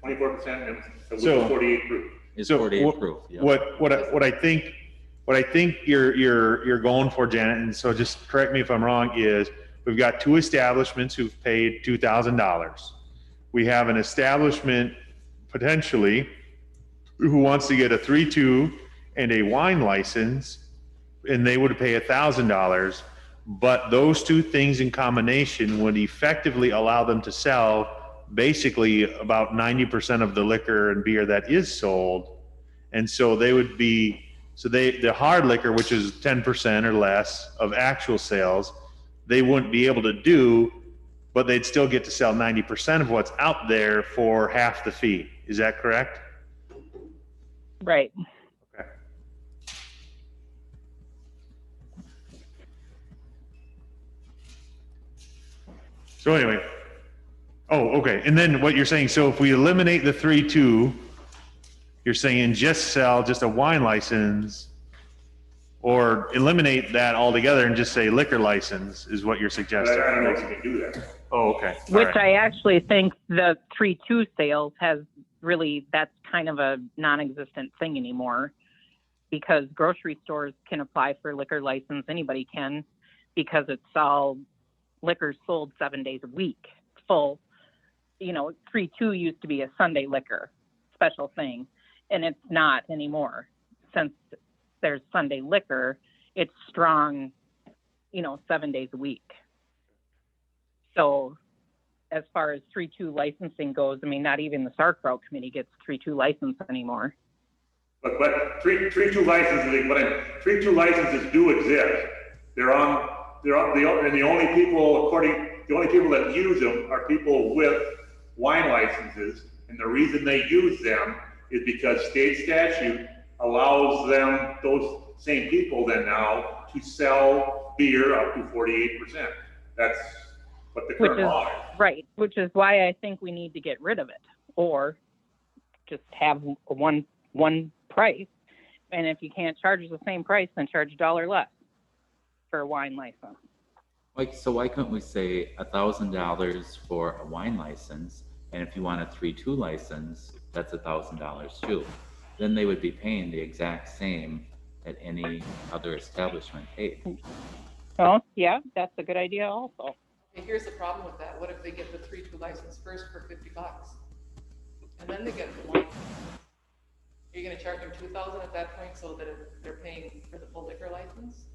Speaker 2: 24%, and so
Speaker 1: So-
Speaker 2: with 48 proof.
Speaker 6: It's
Speaker 1: So
Speaker 6: 48
Speaker 1: what-
Speaker 6: proof. Yeah.
Speaker 1: what I think you're going for, Janet, and so just correct me if I'm wrong, is we've got two establishments who've paid $2,000. We have an establishment potentially who wants to get a 3-2 and a wine license, and they would pay $1,000. But those two things in combination would effectively allow them to sell basically about 90% of the liquor and beer that is sold. And so they would be, the hard liquor, which is 10% or less of actual sales, they wouldn't be able to do, but they'd still get to sell 90% of what's out there for half the fee. Is that correct?
Speaker 10: Right.
Speaker 1: Okay. So anyway, oh, okay. And then what you're saying, so if we eliminate the 3-2 you're saying just sell just a wine license, or eliminate that altogether and just say liquor license is what you're
Speaker 2: But
Speaker 1: suggesting.
Speaker 2: I don't know if you can do that.
Speaker 1: Oh, okay. All
Speaker 10: Which
Speaker 1: right.
Speaker 10: I actually think the 3-2 sales has really, that's kind of a non-existent thing anymore, because grocery stores can apply for liquor license, anybody can, because it's all liquor sold 7 days a week, full. 3-2 used to be a Sunday liquor special thing, and it's not anymore. Since there's Sunday liquor, it's strong, 7 days a week. So as far as 3-2 licensing goes, I mean, not even the Sauerkraut committee gets 3-2 license anymore.
Speaker 2: But 3-2 licenses, but 3-2 licenses do exist. They're on, and the only people that use them are people with wine licenses. And the reason they use them is because state statute allows them, those same people then now, to sell beer up to 48%. That's what the current law is.
Speaker 10: Right, which is why I think we need to get rid of it, or just have one price. And if you can't charge the same price, then charge $1 less for a wine license.
Speaker 6: So why couldn't we say $1,000 for a wine license, and if you want a 3-2 license, that's $1,000 too? Then they would be paying the exact same that any other establishment paid.
Speaker 10: Oh, yeah, that's a good idea also.
Speaker 3: Okay, here's the problem with that. What if they get the 3-2 license first for $50? And then they get the wine. Are you gonna charge them $2,000 at that point so that they're paying for the full liquor license?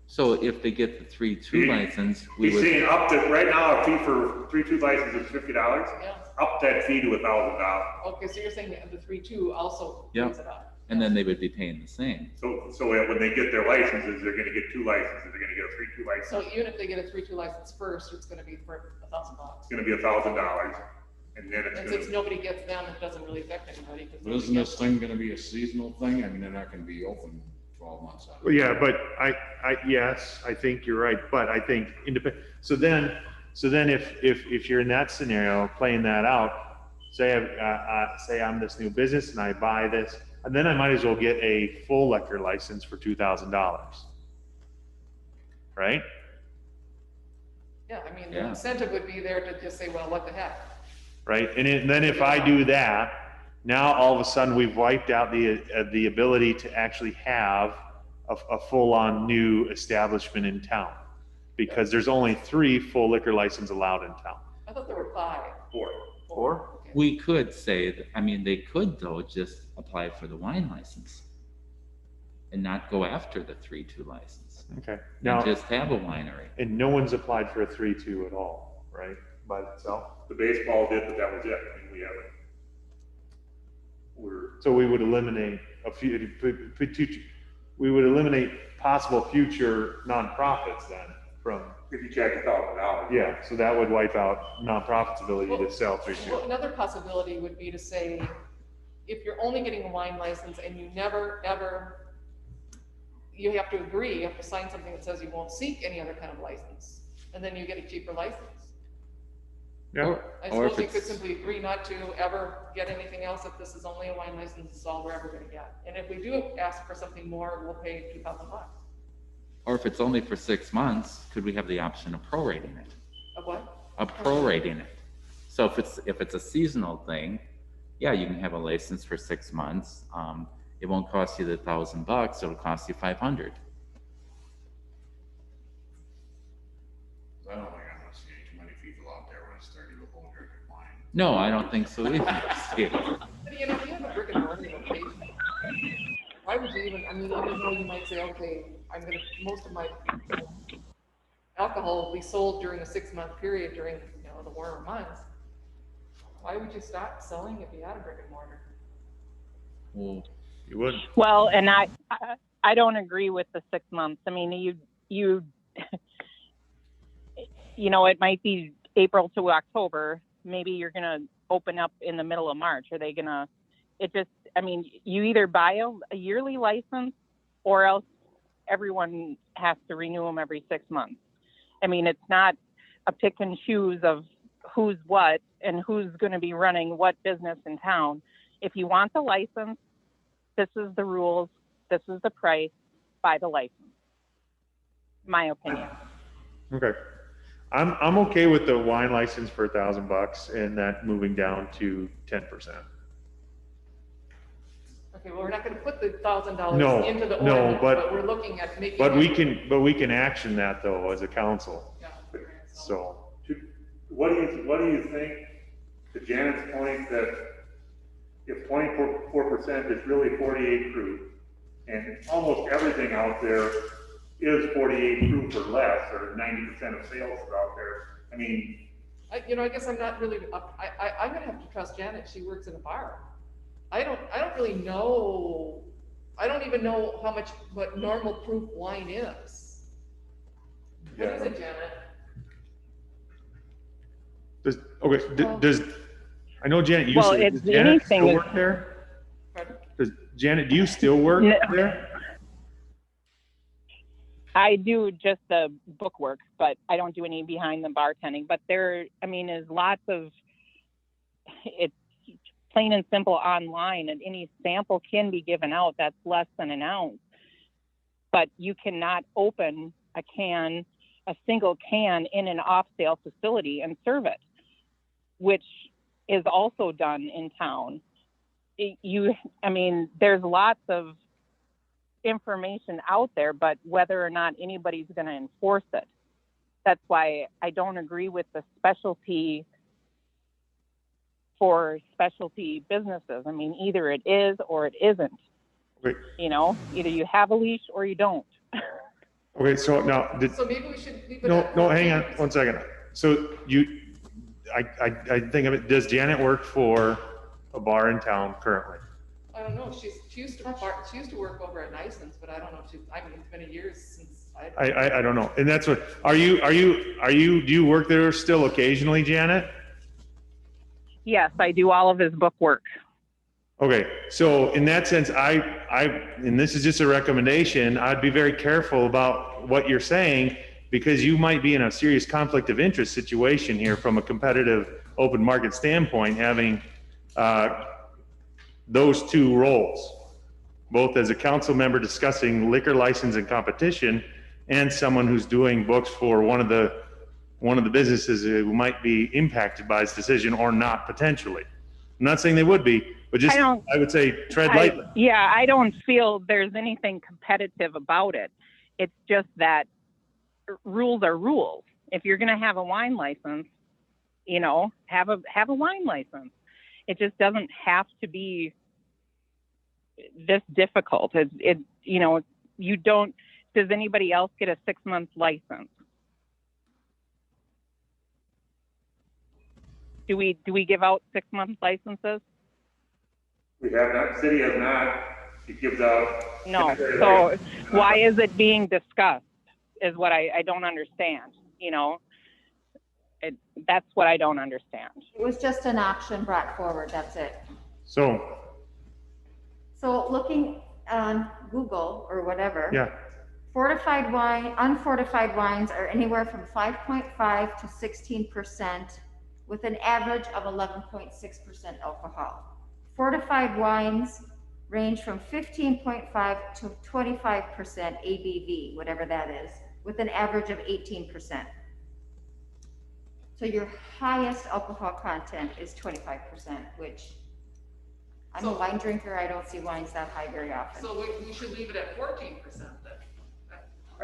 Speaker 6: So if they get the 3-2 license, we
Speaker 2: He's
Speaker 6: would.
Speaker 2: saying up to, right now, a fee for 3-2 license is $50.
Speaker 3: Yeah.
Speaker 2: Up that fee to $1,000.
Speaker 3: Okay, so you're saying that the 3-2 also
Speaker 6: Yep.
Speaker 3: brings it up.
Speaker 6: And then they would be paying the same.
Speaker 2: So when they get their licenses, they're gonna get 2 licenses, they're gonna get a 3-2 license.
Speaker 3: So even if they get a 3-2 license first, it's gonna be for $1,000.
Speaker 2: It's gonna be $1,000, and then it's
Speaker 3: And
Speaker 2: gonna.
Speaker 3: since nobody gets them, it doesn't really affect anybody. 'Cause
Speaker 8: But
Speaker 3: nobody
Speaker 8: isn't this
Speaker 3: gets
Speaker 8: thing gonna be a seasonal thing? I mean, they're not gonna be open 12 months out.
Speaker 1: Well, yeah, but yes, I think you're right, but I think so then if you're in that scenario, playing that out, say I'm this new business and I buy this, and then I might as well get a full liquor license for $2,000. Right?
Speaker 3: Yeah, I mean, the
Speaker 6: Yeah.
Speaker 3: incentive would be there to just say, well, what the heck?
Speaker 1: Right? And then if I do that, now all of a sudden we've wiped out the ability to actually have a full-on new establishment in town, because there's only 3 full liquor licenses allowed in town.
Speaker 3: I thought there were 5.
Speaker 2: 4.
Speaker 1: 4?
Speaker 3: Okay.
Speaker 6: We could say, they could though just apply for the wine license and not go after the 3-2 license.
Speaker 1: Okay.
Speaker 6: And
Speaker 1: Now,
Speaker 6: just have a winery.
Speaker 1: and no one's applied for a 3-2 at all, right? By itself?
Speaker 2: The baseball did, but that was it. I mean, we haven't.
Speaker 1: So we would eliminate we would eliminate possible future nonprofits then from,
Speaker 2: If you check $1,000.
Speaker 1: yeah, so that would wipe out nonprofits' ability to sell 3-2.
Speaker 3: Well, another possibility would be to say, if you're only getting a wine license and you never, ever, you have to agree, you have to sign something that says you won't seek any other kind of license, and then you get a cheaper license.
Speaker 1: Yeah.
Speaker 3: I
Speaker 6: Or if
Speaker 3: suppose you could
Speaker 6: it's-
Speaker 3: simply agree not to ever get anything else if this is only a wine license, this is all we're ever gonna get. And if we do ask for something more, we'll pay $2,000.
Speaker 6: Or if it's only for 6 months, could we have the option of prorating it?
Speaker 3: Of what?
Speaker 6: Of prorating it. So if it's a seasonal thing, yeah, you can have a license for 6 months. It won't cost you the $1,000, it'll cost you $500.
Speaker 8: I don't think I'm gonna see too many people out there when it's 30 with whole drink of wine.
Speaker 6: No, I don't think so either. Steve.
Speaker 3: But you know, if you have a brick and mortar location, why would you even, I mean, even though you might say, okay, most of my alcohol will be sold during a 6-month period during, the warmer months. Why would you stop selling if you had a brick and mortar?
Speaker 6: Well,
Speaker 1: You would.
Speaker 10: Well, and I don't agree with the 6 months. I mean, you it might be April to October. Maybe you're going to open up in the middle of March. Are they going to, you either buy a yearly license or else everyone has to renew them every 6 months. I mean, it's not a pick and choose of who's what and who's going to be running what business in town. If you want the license, this is the rules, this is the price, buy the license. My opinion.
Speaker 1: Okay. I'm okay with the wine license for $1,000 and that moving down to 10%.
Speaker 3: Okay, well, we're not gonna put the $1,000
Speaker 1: No,
Speaker 3: into the
Speaker 1: no,
Speaker 3: ordinance,
Speaker 1: but-
Speaker 3: but we're looking at making.
Speaker 1: But
Speaker 3: it-
Speaker 1: we can action that though as a council,
Speaker 3: Yeah.
Speaker 1: so.
Speaker 2: What do you think, to Janet's point, that if 24% is really 48 proof, and almost everything out there is 48 proof or less, or 90% of sales are out there, I mean,
Speaker 3: I guess I'm not really, I'm gonna have to trust Janet, she works in a bar. I don't really know, I don't even know what normal proof wine is. What is it, Janet?
Speaker 1: Does, I know Janet, you
Speaker 10: Well,
Speaker 1: said,
Speaker 10: it's
Speaker 1: does Janet
Speaker 10: anything
Speaker 1: still
Speaker 10: is-
Speaker 1: work there?
Speaker 3: Pardon?
Speaker 1: Does, Janet, do you still work
Speaker 10: No.
Speaker 1: there?
Speaker 10: I do just the book work, but I don't do any behind the bartending. But there, I mean, is lots of, it's plain and simple online, and any sample can be given out that's less than an ounce. But you cannot open a single can in an off-sale facility and serve it, which is also done in town. I mean, there's lots of information out there, but whether or not anybody's going to enforce it. That's why I don't agree with the specialty for specialty businesses. I mean, either it is or it isn't.
Speaker 1: Wait.
Speaker 10: You know, either you have a leash or you don't.
Speaker 1: Okay, so now,
Speaker 3: So maybe we should leave it
Speaker 1: no,
Speaker 3: at.
Speaker 1: no, hang on one second. So I think of it, does Janet work for a bar in town currently?
Speaker 3: I don't know, she used to work over at Nison's, but I don't know if I mean, it's been years since
Speaker 1: I don't know. And that's what, do you work there still occasionally, Janet?
Speaker 10: Yes, I do all of his book work.
Speaker 1: Okay, so in that sense, and this is just a recommendation, I'd be very careful about what you're saying, because you might be in a serious conflict of interest situation here from a competitive open market standpoint, having those two roles, both as a council member discussing liquor license and competition, and someone who's doing books for one of the businesses who might be impacted by this decision or not potentially. I'm not saying they would be, but just, I would say tread lightly.
Speaker 10: I don't feel there's anything competitive about it. It's just that rules are rules. If you're going to have a wine license, you know, have a wine license. It just doesn't have to be this difficult. It you know, you don't. Does anybody else get a 6-month license? Do we give out 6-month licenses?
Speaker 2: we have not, city has not, it gives out.
Speaker 10: No. So why is it being discussed is what I don't understand, you know? That's what I don't understand.
Speaker 7: It was just an option brought forward, that's it.
Speaker 1: So,
Speaker 7: looking on Google or whatever.
Speaker 1: yeah,
Speaker 7: unfortified wines are anywhere from 5.5 to 16% with an average of 11.6% alcohol. Fortified wines range from 15.5 to 25% ABV, whatever that is, with an average of 18%. So your highest alcohol content is 25%, which I'm a wine drinker. I don't see wines that high very often.
Speaker 3: So we should leave it at 14% then.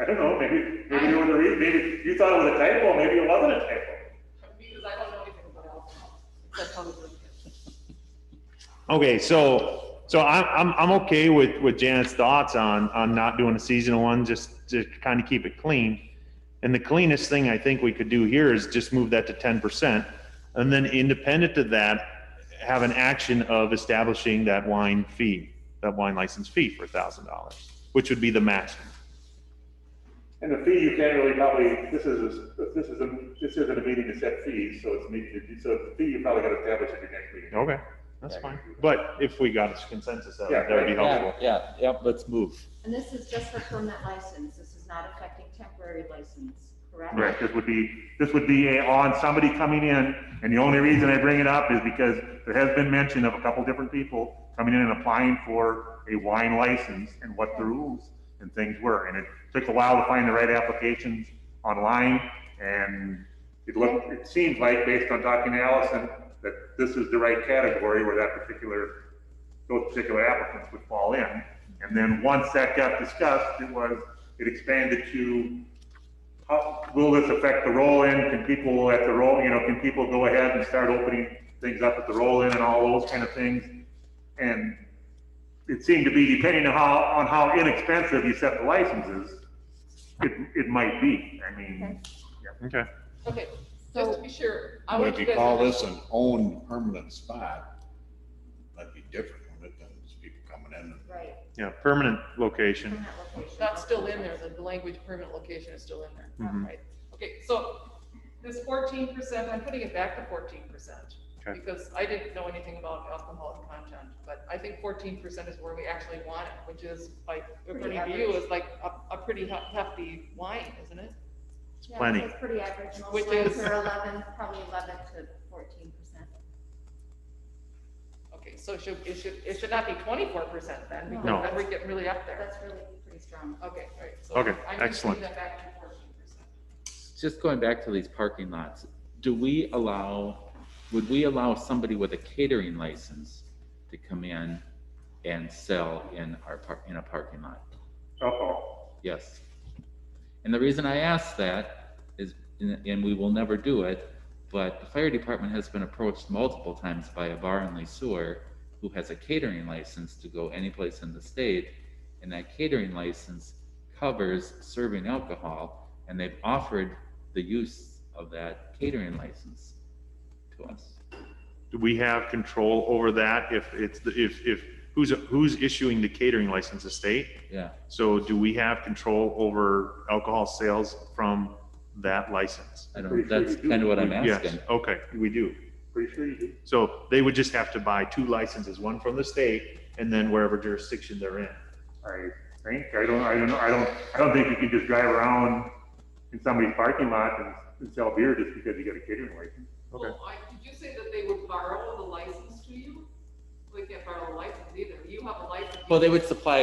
Speaker 2: I don't know, maybe there was maybe you thought it was a typo, maybe it wasn't a typo.
Speaker 3: Because I don't know anything about alcohol. That's how we drink it.
Speaker 1: okay, so I'm okay with Janet's thoughts on not doing a seasonal one, just to kind of keep it clean. And the cleanest thing I think we could do here is just move that to 10%, and then independent of that, have an action of establishing that wine license fee for $1,000, which would be the maximum.
Speaker 2: And the fee, you can't really probably, this isn't a meeting to set fees, so the fee you probably got to establish at your next meeting.
Speaker 1: Okay, that's fine. But if we got a consensus, that would be helpful.
Speaker 6: Yeah, let's move.
Speaker 7: And this is just for permanent license. This is not affecting temporary license. correct?
Speaker 2: This would be on somebody coming in, and the only reason I bring it up is because there has been mention of a couple different people coming in and applying for a wine license and what the rules and things were. And it took a while to find the right applications online, and it seems like, based on talking to Allison, that this is the right category where those particular applicants would fall in. And then once that got discussed, it expanded to, how will this affect the roll-in? Can people can people go ahead and start opening things up at the roll-in and all those kind of things? And it seemed to be, depending on how inexpensive you set the licenses, it might be. I mean,
Speaker 1: Okay.
Speaker 3: Okay, just to be sure, I
Speaker 8: But
Speaker 3: want
Speaker 8: if
Speaker 3: you
Speaker 8: you
Speaker 3: guys
Speaker 8: call
Speaker 3: to-
Speaker 8: this an own permanent spot, that'd be different, wouldn't it, than just people coming in and
Speaker 7: Right.
Speaker 1: Yeah, permanent location.
Speaker 7: Permanent location.
Speaker 3: That's still in there, the language permanent location is still in there,
Speaker 1: Mhm.
Speaker 3: right? Okay, so this 14%, I'm putting it back to 14%.
Speaker 1: Okay.
Speaker 3: Because I didn't know anything about alcohol content, but I think 14% is where we actually want it, which is like, according to you, is like a pretty hefty wine, isn't it?
Speaker 7: Yeah,
Speaker 1: plenty.
Speaker 7: so it's pretty average. Most
Speaker 3: Which
Speaker 7: wines
Speaker 3: is-
Speaker 7: are 11, probably 11 to 14%.
Speaker 3: Okay, so it should not be 24% then, because
Speaker 1: No.
Speaker 3: then we're getting really up there.
Speaker 7: That's really pretty strong.
Speaker 3: Okay, all right. So
Speaker 1: Okay,
Speaker 3: I'm
Speaker 1: excellent.
Speaker 3: moving that back to 14%.
Speaker 6: Just going back to these parking lots, would we allow somebody with a catering license to come in and sell in a parking lot? Yes. And the reason I ask that is, and we will never do it, but the fire department has been approached multiple times by a bar in Lesueur who has a catering license to go any place in the state, and that catering license covers serving alcohol, and they've offered the use of that catering license to us.
Speaker 1: Do we have control over that if who's issuing the catering license, the state?
Speaker 6: Yeah.
Speaker 1: So do we have control over alcohol sales from that license?
Speaker 6: I don't, that's kind of what I'm
Speaker 1: Yes,
Speaker 6: asking.
Speaker 1: okay, we do.
Speaker 2: pretty sure you do.
Speaker 1: So they would just have to buy 2 licenses, one from the state and then wherever jurisdiction they're in.
Speaker 2: I think, I don't think you can just drive around in somebody's parking lot and sell beer just because you got a catering license.
Speaker 1: Okay.
Speaker 3: Well, did you say that they would borrow the license to you? They can't borrow a license either. You have a license.
Speaker 6: Well, they would supply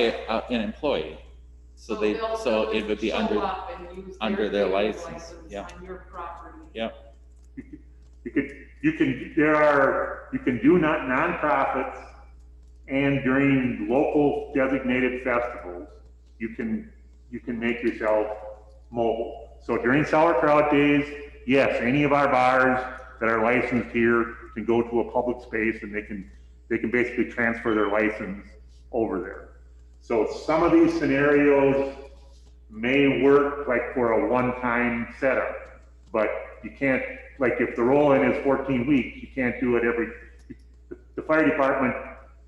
Speaker 6: an employee, so
Speaker 3: they'll
Speaker 6: it would be
Speaker 3: show
Speaker 6: under,
Speaker 3: up and use
Speaker 6: under
Speaker 3: their
Speaker 6: their
Speaker 3: license
Speaker 6: license, yeah.
Speaker 3: on your property.
Speaker 6: Yep.
Speaker 2: You can do nonprofits, and during local designated festivals, you can make yourself mobile. So during sauerkraut days, yes, any of our bars that are licensed here can go to a public space and they can basically transfer their license over there. So some of these scenarios may work like for a one-time setup, but you can't, like if the roll-in is 14 weeks, you can't do it the fire department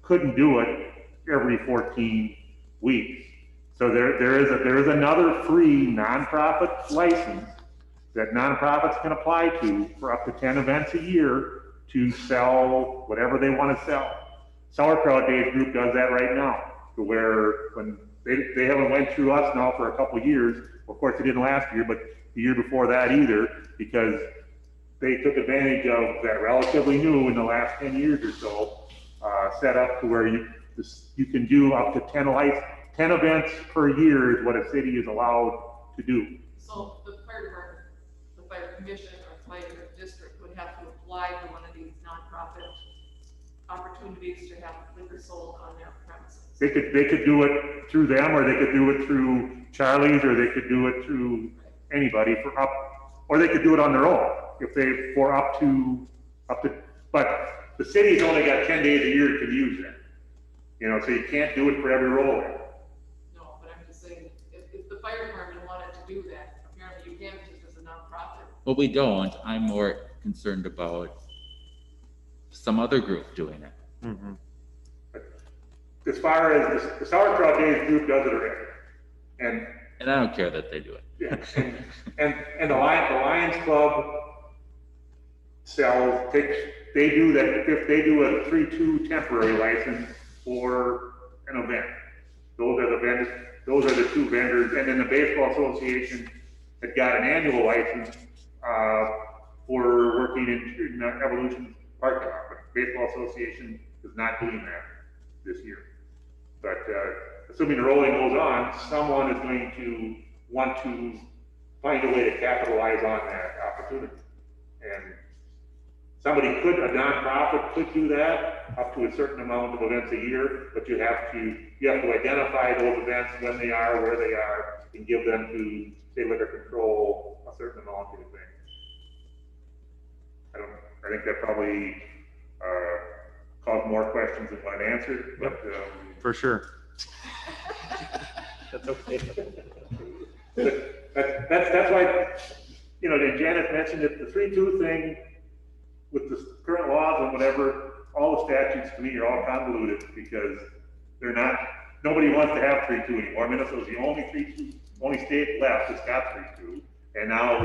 Speaker 2: couldn't do it every 14 weeks. So there is another free nonprofit license that nonprofits can apply to for up to 10 events a year to sell whatever they want to sell. Sauerkraut Days group does that right now, to where when they haven't went through us now for a couple of years. Of course, it didn't last year, but the year before that either, because they took advantage of that relatively new in the last 10 years or so, set up to where you can do up to 10 events per year is what a city is allowed to do.
Speaker 3: So the fire department, the fire commission or fire district would have to apply for one of these nonprofit opportunities to have liquor sold on their premises.
Speaker 2: They could do it through them, or they could do it through Charlie's, or they could do it through anybody or they could do it on their own up to, but the city's only got 10 days a year to use that. So you can't do it for every roll-in.
Speaker 3: No, but I'm just saying, if the fire department wanted to do that, apparently you can just as a nonprofit.
Speaker 6: Well, we don't. I'm more concerned about some other group doing it.
Speaker 1: Mhm.
Speaker 2: As far as the Sauerkraut Days group does it already.
Speaker 6: And I don't care that they do it.
Speaker 2: Yeah, and the Lions Club they do that, if they do a 3-2 temporary license for an event. Those are the 2 vendors, and then the Baseball Association had got an annual license, for working in Evolution parking lot, but Baseball Association is not doing that this year. But, assuming the rolling goes on, someone is going to want to find a way to capitalize on that opportunity. And somebody could, a nonprofit could do that up to a certain amount of events a year, but you have to identify those events, when they are, where they are, and give them to state liquor control a certain amount of things. I think that probably, caused more questions than one answered, but,
Speaker 1: For sure. That's okay.
Speaker 2: That's why, you know, and Janet mentioned it, the 3-2 thing with the current laws and whatever, all the statutes to me are all convoluted because they're not, nobody wants to have 3-2 anymore. Minnesota's the only 3-2, only state left that's got 3-2. And now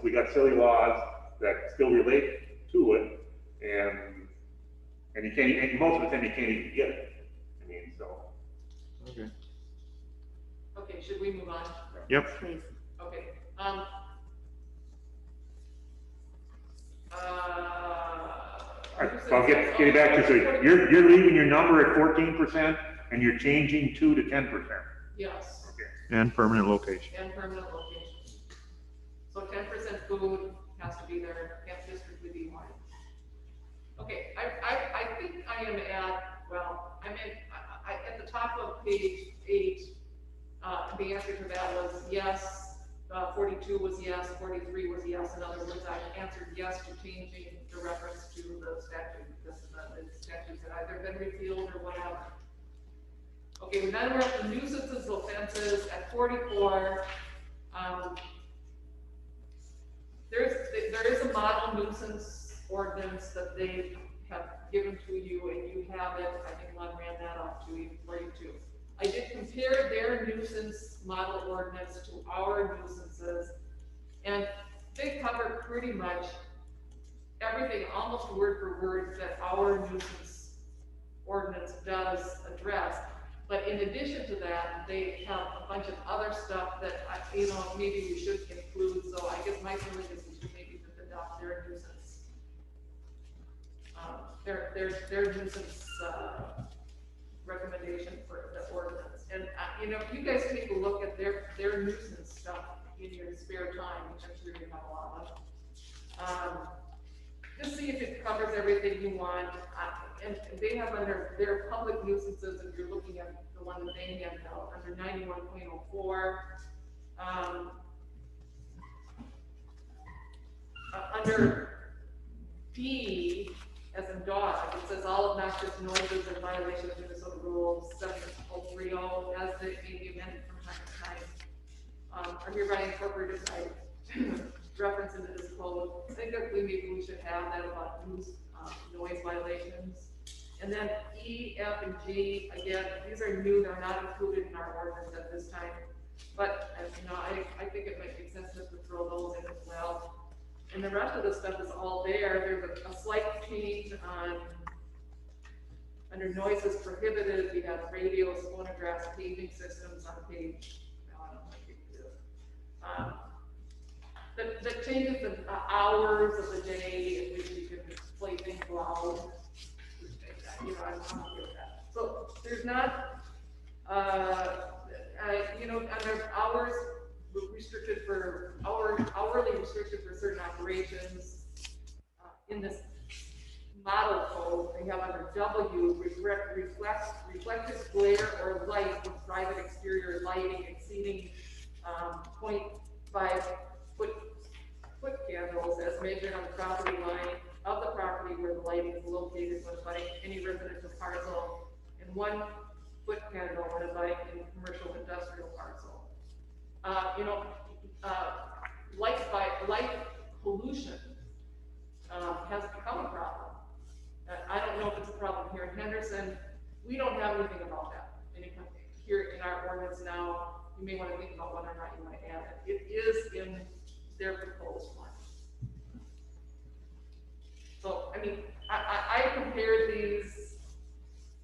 Speaker 2: we got silly laws that still relate to it, and you can't, and most of the time you can't even get it. I mean, so.
Speaker 1: Okay.
Speaker 3: Okay, should we move on?
Speaker 1: Yep.
Speaker 7: Please.
Speaker 3: Okay,
Speaker 2: I'll getting back to, so you're leaving your number at 14% and you're changing 2 to 10%.
Speaker 3: Yes,
Speaker 2: Okay.
Speaker 1: And permanent location.
Speaker 3: and permanent location. So 10% food has to be there, can't just strictly be wine. Okay, I think I am at, well, I'm at the top of page 8, the answer to that was yes, 42 was yes, 43 was yes. In other words, I answered yes to changing the reference to the statute, because the statutes had either been repealed or whatever. Okay, then we're at the nuisances offenses at 44. There is a model nuisance ordinance that they have given to you, and you have it. I think Lon ran that off to you for you too. I did compare their nuisance model ordinance to our nuisances, and they cover pretty much everything, almost word for word, that our nuisance ordinance does address. But in addition to that, they have a bunch of other stuff that, you know, maybe we should include. So I guess my feeling is we should maybe adopt their nuisance, their nuisance recommendation for the ordinance. And you know, if you guys take a look at their nuisance stuff in your spare time, which I'm sure you have a lot of, just see if it covers everything you want. And they have under their public nuisances, if you're looking at the one that they have out, under 91.04, under D, as in dog, it says all obnoxious noises in violation of Minnesota rules 7030, as they may be amended from time to time, are hereby incorporated by reference into this code. I think that maybe we should have that about noise violations. And then E, F, and G, again, these are new, they're not included in our ordinance at this time. But, you know, I think it might make sense to throw those in as well. And the rest of the stuff is all there. There's a slight change on, under noises prohibited, we have radios, phonographs, paging systems on page, I don't know what page it is. That changes the hours of the day in which you can play things loud. You know, I'm okay with that. So there's not, you know, under hours restricted for hourly restricted for certain operations. In this model code, they have under W, reflective glare or light with private exterior lighting exceeding 0.5 foot candles as measured on the property line of the property where the lighting is located when abutting any residential parcel, and 1 foot candle when abutting any commercial industrial parcel. You know, light pollution has become a problem. I don't know if it's a problem here in Henderson. We don't have anything about that here in our ordinance now. You may want to think about whether or not you want to add it. It is in their proposed one. So, I mean, I compared these.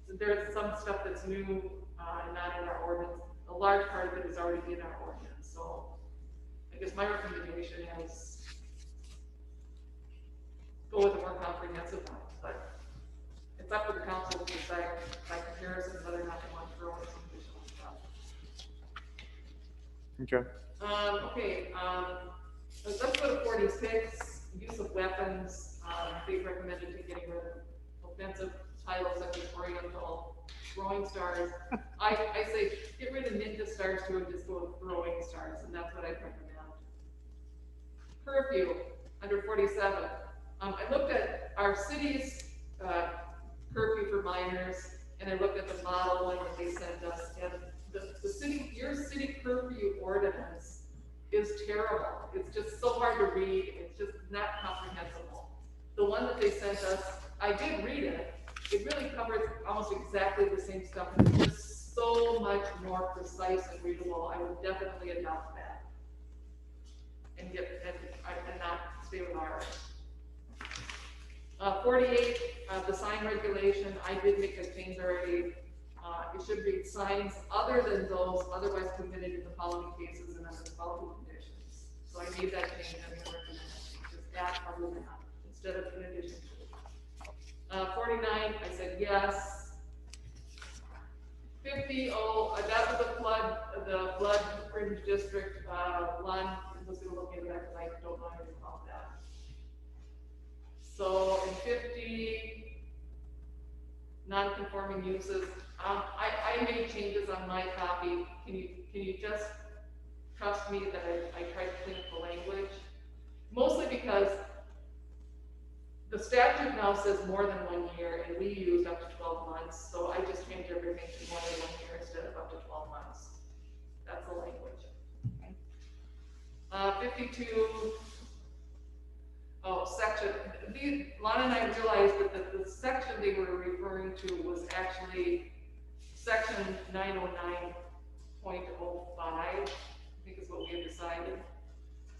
Speaker 3: There's some stuff that's new and not in our ordinance. A large part of it is already in our ordinance. So, I guess my recommendation is go with a more comprehensive one, but it's up to the council to decide by comparison whether or not they want to throw in some additional stuff.
Speaker 1: Okay.
Speaker 3: Okay, let's go to 46, use of weapons. They recommended to getting rid of offensive titles such as Oriental, throwing stars. I say get rid of ninja stars too and just go with throwing stars, and that's what I recommend. Curfew, under 47. I looked at our city's curfew for minors, and I looked at the model one that they sent us, and your city curfew ordinance is terrible. It's just so hard to read. It's just not comprehensible. The one that they sent us, I did read it. It really covers almost exactly the same stuff. It's just so much more precise and readable. I would definitely adopt that and not stay with ours. 48, the sign regulation. I did make a change already. It should read signs other than those otherwise permitted in the following cases and under the following conditions. So I made that change and I'm going to recommend it. Just add other than instead of in addition to. 49, I said yes. 50, that was the flood fringe district. Lon was going to look into that because I don't know anything about that. So in 50, non-conforming uses. I made changes on my copy. Can you just trust me that I tried to clean up the language? Mostly because the statute now says more than 1 year, and we used up to 12 months. So I just changed everything to more than 1 year instead of up to 12 months. That's the language. Okay. 52. Section. Lana and I realized that the section they were referring to was actually section 909.05, I think is what we had decided.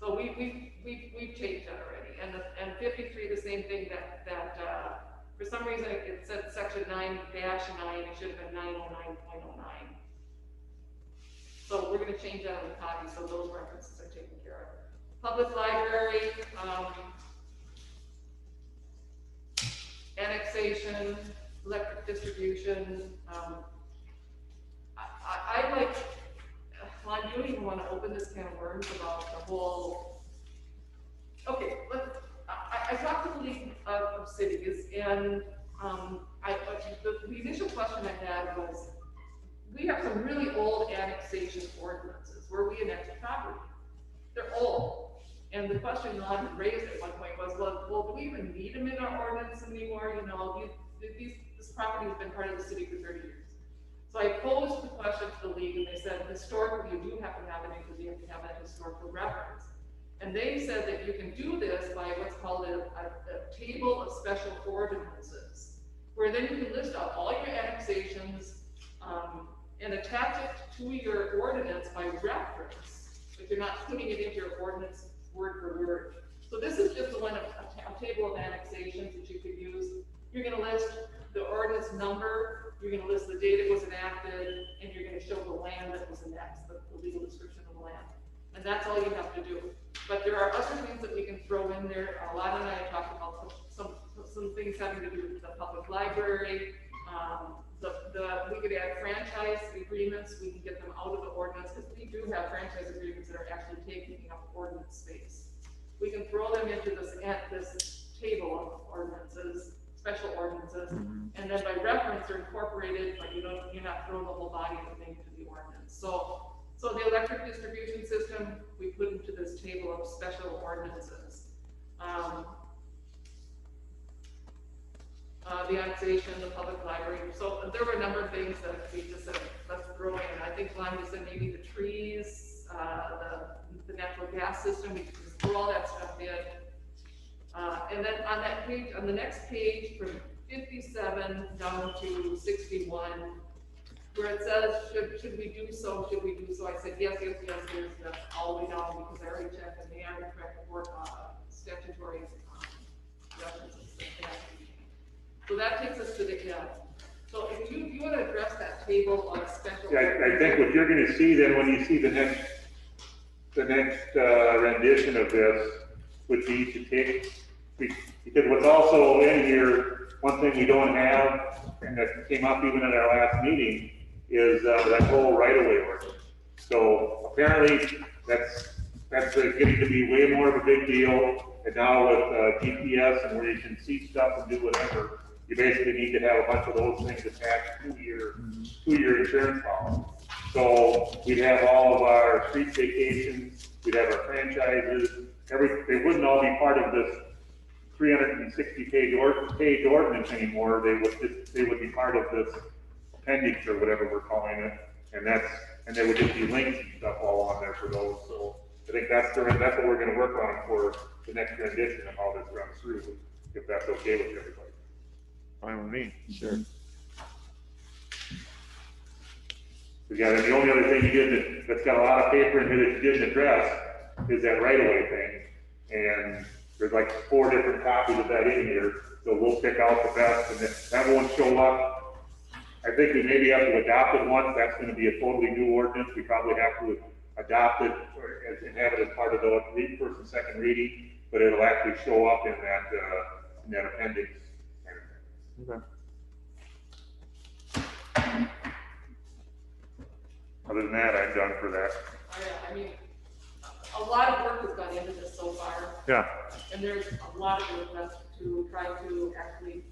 Speaker 3: So we've changed that already. And 53, the same thing that for some reason it said section 9-9, it should have been 909.09. So we're going to change that on the copy so those references are taken care of. Public library, annexation, electric distribution. I like, Lon, you don't even want to open this can of worms about the whole, okay, I talked to the League of Cities, and the initial question I had was, we have some really old annexation ordinances where we annex property. They're old. And the question Lon raised at one point was, well, do we even need them in our ordinance anymore? You know, this property has been part of the city for 30 years. So I posed the question to the league, and they said, historically, you do have to have it in because you have to have that historical reference. And they said that you can do this by what's called a table of special ordinances, where then you can list out all your annexations and attach it to your ordinance by reference, but you're not putting it into your ordinance word for word. So this is just a table of annexations that you could use. You're going to list the ordinance number, you're going to list the date it was enacted, and you're going to show the land that was annexed, the legal description of the land. And that's all you have to do. But there are other things that we can throw in there. Lana and I talked about some things having to do with the public library. We could add franchise agreements. We can get them out of the ordinance because we do have franchise agreements that are actually taking up ordinance space. We can throw them into this table of ordinances, special ordinances, and then by reference they're incorporated, but you're not throwing the whole body of the thing into the ordinance. So the electric distribution system we put into this table of special ordinances. The annexation, the public library. So there were a number of things that we just said, let's throw in. I think Lon just said maybe the trees, the natural gas system, we could just throw all that stuff in. And then on that page, on the next page, from 57 down to 61, where it says, should we do so, I said, yes, there's all the way down, because I already checked, and they are correct for statutory references. So that takes us to the end. So if you want to address that table of special.
Speaker 2: Yeah, I think what you're going to see then when you see the the next rendition of this would be to take, because what's also in here, one thing we don't have, and that came up even at our last meeting, is that whole right-of-way ordinance. So apparently, that's getting to be way more of a big deal. And now with GPS and where you can see stuff and do whatever, you basically need to have a bunch of those things attached to your insurance policy. So we'd have all of our street vacations, we'd have our franchises, they wouldn't all be part of this 360-page ordinance anymore. They would be part of this appendix or whatever we're calling it, and there would just be links and stuff all on there for those. So I think that's what we're going to work on for the next rendition of how this runs through, if that's okay with everybody.
Speaker 1: Fine with me.
Speaker 6: Sure.
Speaker 2: Yeah, and the only other thing you didn't, that's got a lot of paper in here that you didn't address is that right-of-way thing. And there's like 4 different copies of that in here, so we'll pick out the best, and that won't show up. I think we maybe have to adopt it once. That's going to be a totally new ordinance. We probably have to adopt it and have it as part of the first and second reading, but it'll actually show up in that appendix.
Speaker 1: Okay.
Speaker 2: Other than that, I'm done for that.
Speaker 3: I mean, a lot of work has gone into this so far.
Speaker 1: Yeah.
Speaker 3: And there's a lot of work left to try to actually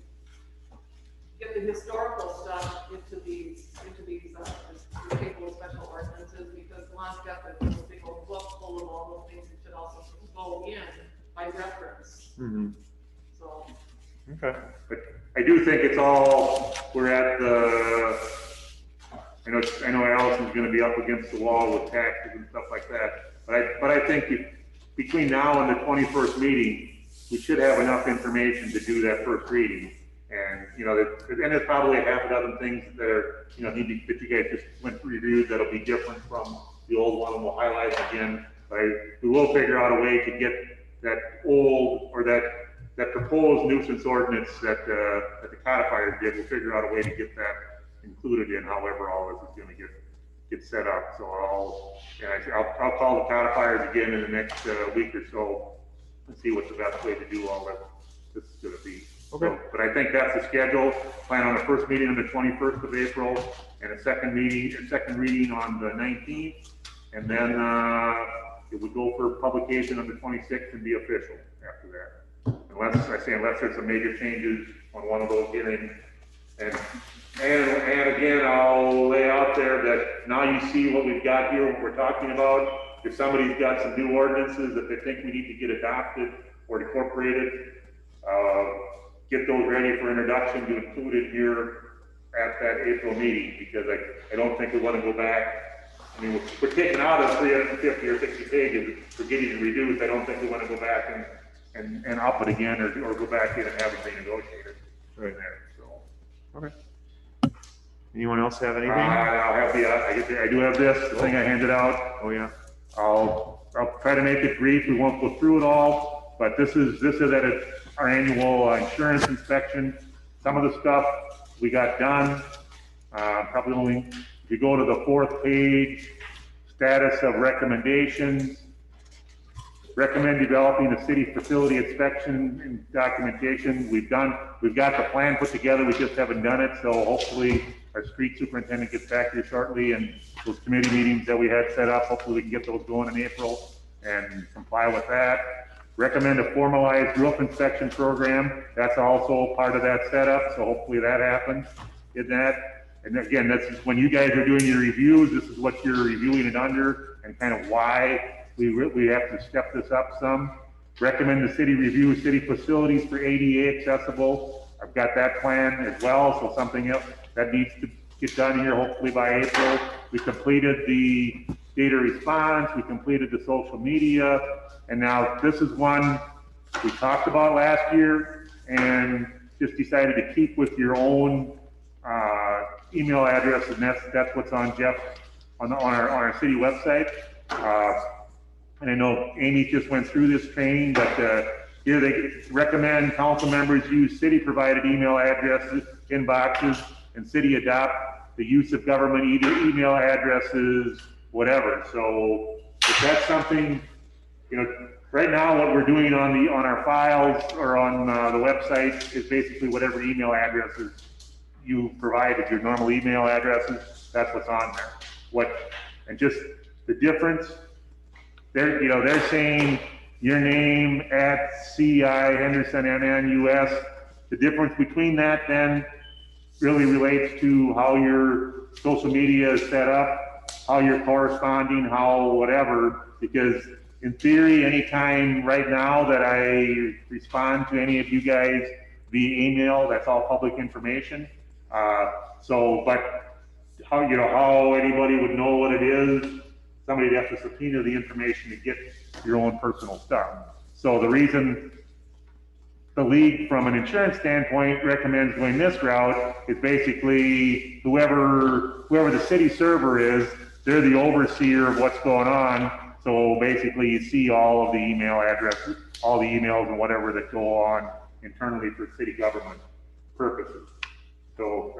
Speaker 3: get the historical stuff into these table of special ordinances, because Lon's got the big old book full of all those things that should also go in by reference.
Speaker 1: Mm-hmm.
Speaker 3: So.
Speaker 1: Okay.
Speaker 2: But I do think it's all, we're at the, I know Allison's gonna be up against the wall with taxes and stuff like that, but I think between now and the 21st meeting, we should have enough information to do that first reading. And, and there's probably a half a dozen things that are, that you guys just went through reviewed that'll be different from the old one, and we'll highlight it again. But we will figure out a way to get that old, or that proposed nuisance ordinance that the codifiers did. We'll figure out a way to get that included in however all this is going to get set up. So I'll call the codifiers again in the next week or so and see what the best way to do all that this is going to be.
Speaker 1: Okay.
Speaker 2: So, but I think that's the schedule. Plan on a first meeting on the 21st of April and a second reading on the 19th, and then it would go for publication on the 26th and be official after that. Unless there's some major changes on one of those hearings. And again, I'll lay out there that now you see what we've got here, what we're talking about. If somebody's got some new ordinances that they think we need to get adopted or incorporated, get those ready for introduction to include it here at that April meeting, because I don't think we want to go back. I mean, we're taking out of 350 or 60 pages, we're getting it reduced. I don't think we want to go back and up it again, or go back in and have it renegotiated right there. So.
Speaker 1: Okay. Anyone else have anything?
Speaker 2: I'll have I do have this, the thing I handed out.
Speaker 1: Oh, yeah.
Speaker 2: I'll try to make it brief. We won't go through it all, but this is at our annual insurance inspection. Some of the stuff we got done, probably only, if you go to the 4th page, status of recommendations, recommend developing a city facility inspection and documentation. We've got the plan put together, we just haven't done it, so hopefully our street superintendent gets back here shortly, and those committee meetings that we had set up, hopefully we can get those going in April and comply with that. Recommend a formalized roof inspection program. That's also part of that setup, so hopefully that happens. And again, this is when you guys are doing your reviews, this is what you're reviewing it under, and kind of why we have to step this up some. Recommend the city review city facilities for ADA accessible. I've got that plan as well, so something else that needs to get done here hopefully by April. We completed the data response, we completed the social media, and now this is one we talked about last year and just decided to keep with your own email address, and that's what's on our city website. And I know Amy just went through this training, but here they recommend council members use city-provided email addresses, inboxes, and city adopt the use of government email addresses, whatever. So if that's something, you know, right now what we're doing on our files or on the website is basically whatever email addresses you provided, your normal email addresses, that's what's on there. And just the difference, they're saying your name at CI Henderson MNUS. The difference between that then really relates to how your social media is set up, how you're corresponding, how whatever, because in theory, anytime right now that I respond to any of you guys via email, that's all public information. But how anybody would know what it is, somebody would have to subpoena the information to get your own personal stuff. So the reason the league, from an insurance standpoint, recommends going this route is basically whoever the city server is, they're the overseer of what's going on. So basically you see all of the email addresses, all the emails and whatever that go on internally for city government purposes. So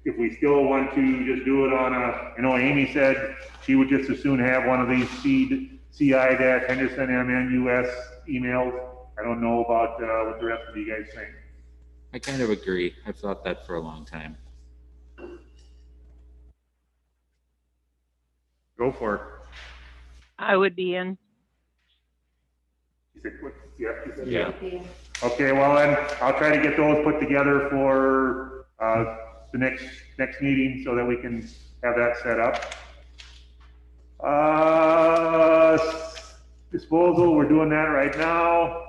Speaker 2: if we still want to just do it on I know Amy said she would just as soon have one of these CI-Henderson MNUS emails. I don't know about what the rest of you guys think.
Speaker 6: I kind of agree. I've thought that for a long time.
Speaker 1: Go for it.
Speaker 10: I would be in.
Speaker 2: You said, yeah, you said
Speaker 6: Yeah.
Speaker 2: Okay, well then, I'll try to get those put together for the next meeting so that we can have that set up. Disposal, we're doing that right now.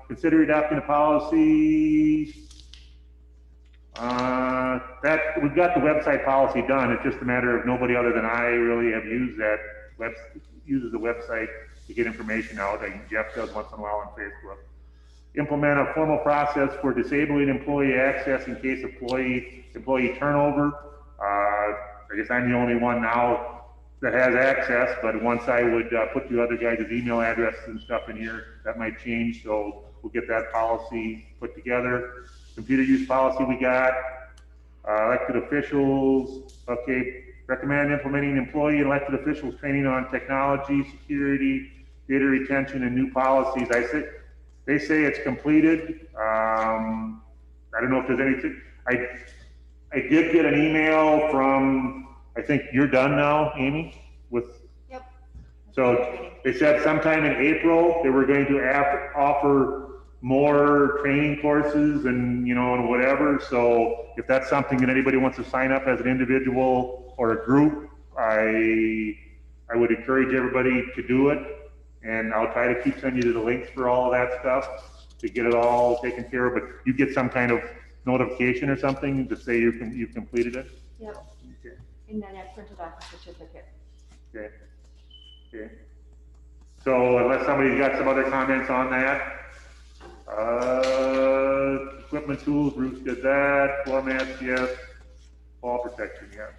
Speaker 2: Consider adopting a policy. That we've got the website policy done. It's just a matter of nobody other than I really have used uses the website to get information out. Jeff does once in a while on Facebook. Implement a formal process for disabling employee access in case of employee turnover. I guess I'm the only one now that has access, but once I would put the other guys' email addresses and stuff in here, that might change. So we'll get that policy put together. Computer use policy we got. Elected officials, okay, recommend implementing employee and elected officials training on technology, security, data retention, and new policies. They say it's completed. I don't know if there's anything. I did get an email from, I think you're done now, Amy, with.
Speaker 7: Yep.
Speaker 2: So they said sometime in April, they were going to offer more training courses and, and whatever. So if that's something that anybody wants to sign up as an individual or a group, I would encourage everybody to do it. And I'll try to keep sending you the links for all of that stuff to get it all taken care of. But you get some kind of notification or something to say you've completed it?
Speaker 7: Yep.
Speaker 2: Okay.
Speaker 7: And then I printed off a certificate.
Speaker 2: Okay. Okay. So unless somebody's got some other comments on that, equipment tools, Bruce did that, floor mats, yes, fall protection, yes.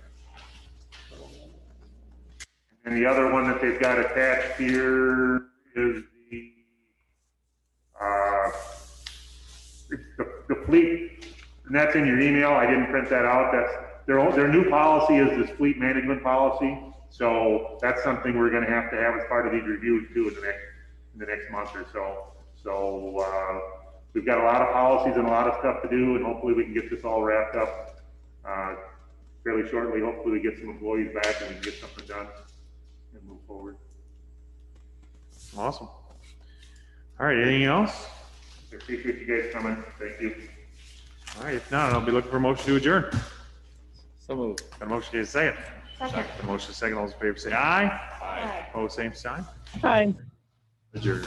Speaker 2: And the other one that they've got attached here is the fleet, and that's in your email. I didn't print that out. That's their new policy is this fleet management policy. So that's something we're going to have as part of these reviews too in the next month or so. So we've got a lot of policies and a lot of stuff to do, and hopefully we can get this all wrapped up fairly shortly. Hopefully we get some employees back and we can get something done and move forward.
Speaker 1: Awesome. All right, anything else?
Speaker 2: I appreciate you guys coming. Thank you.
Speaker 1: All right, if not, I'll be looking for a motion to adjourn.
Speaker 6: So moved.
Speaker 1: Got a motion to second.
Speaker 7: Second.
Speaker 1: Got a motion to second. All those in favor say aye.
Speaker 7: Aye.
Speaker 1: Opposed, same sign.
Speaker 10: Fine.
Speaker 1: Adjourn.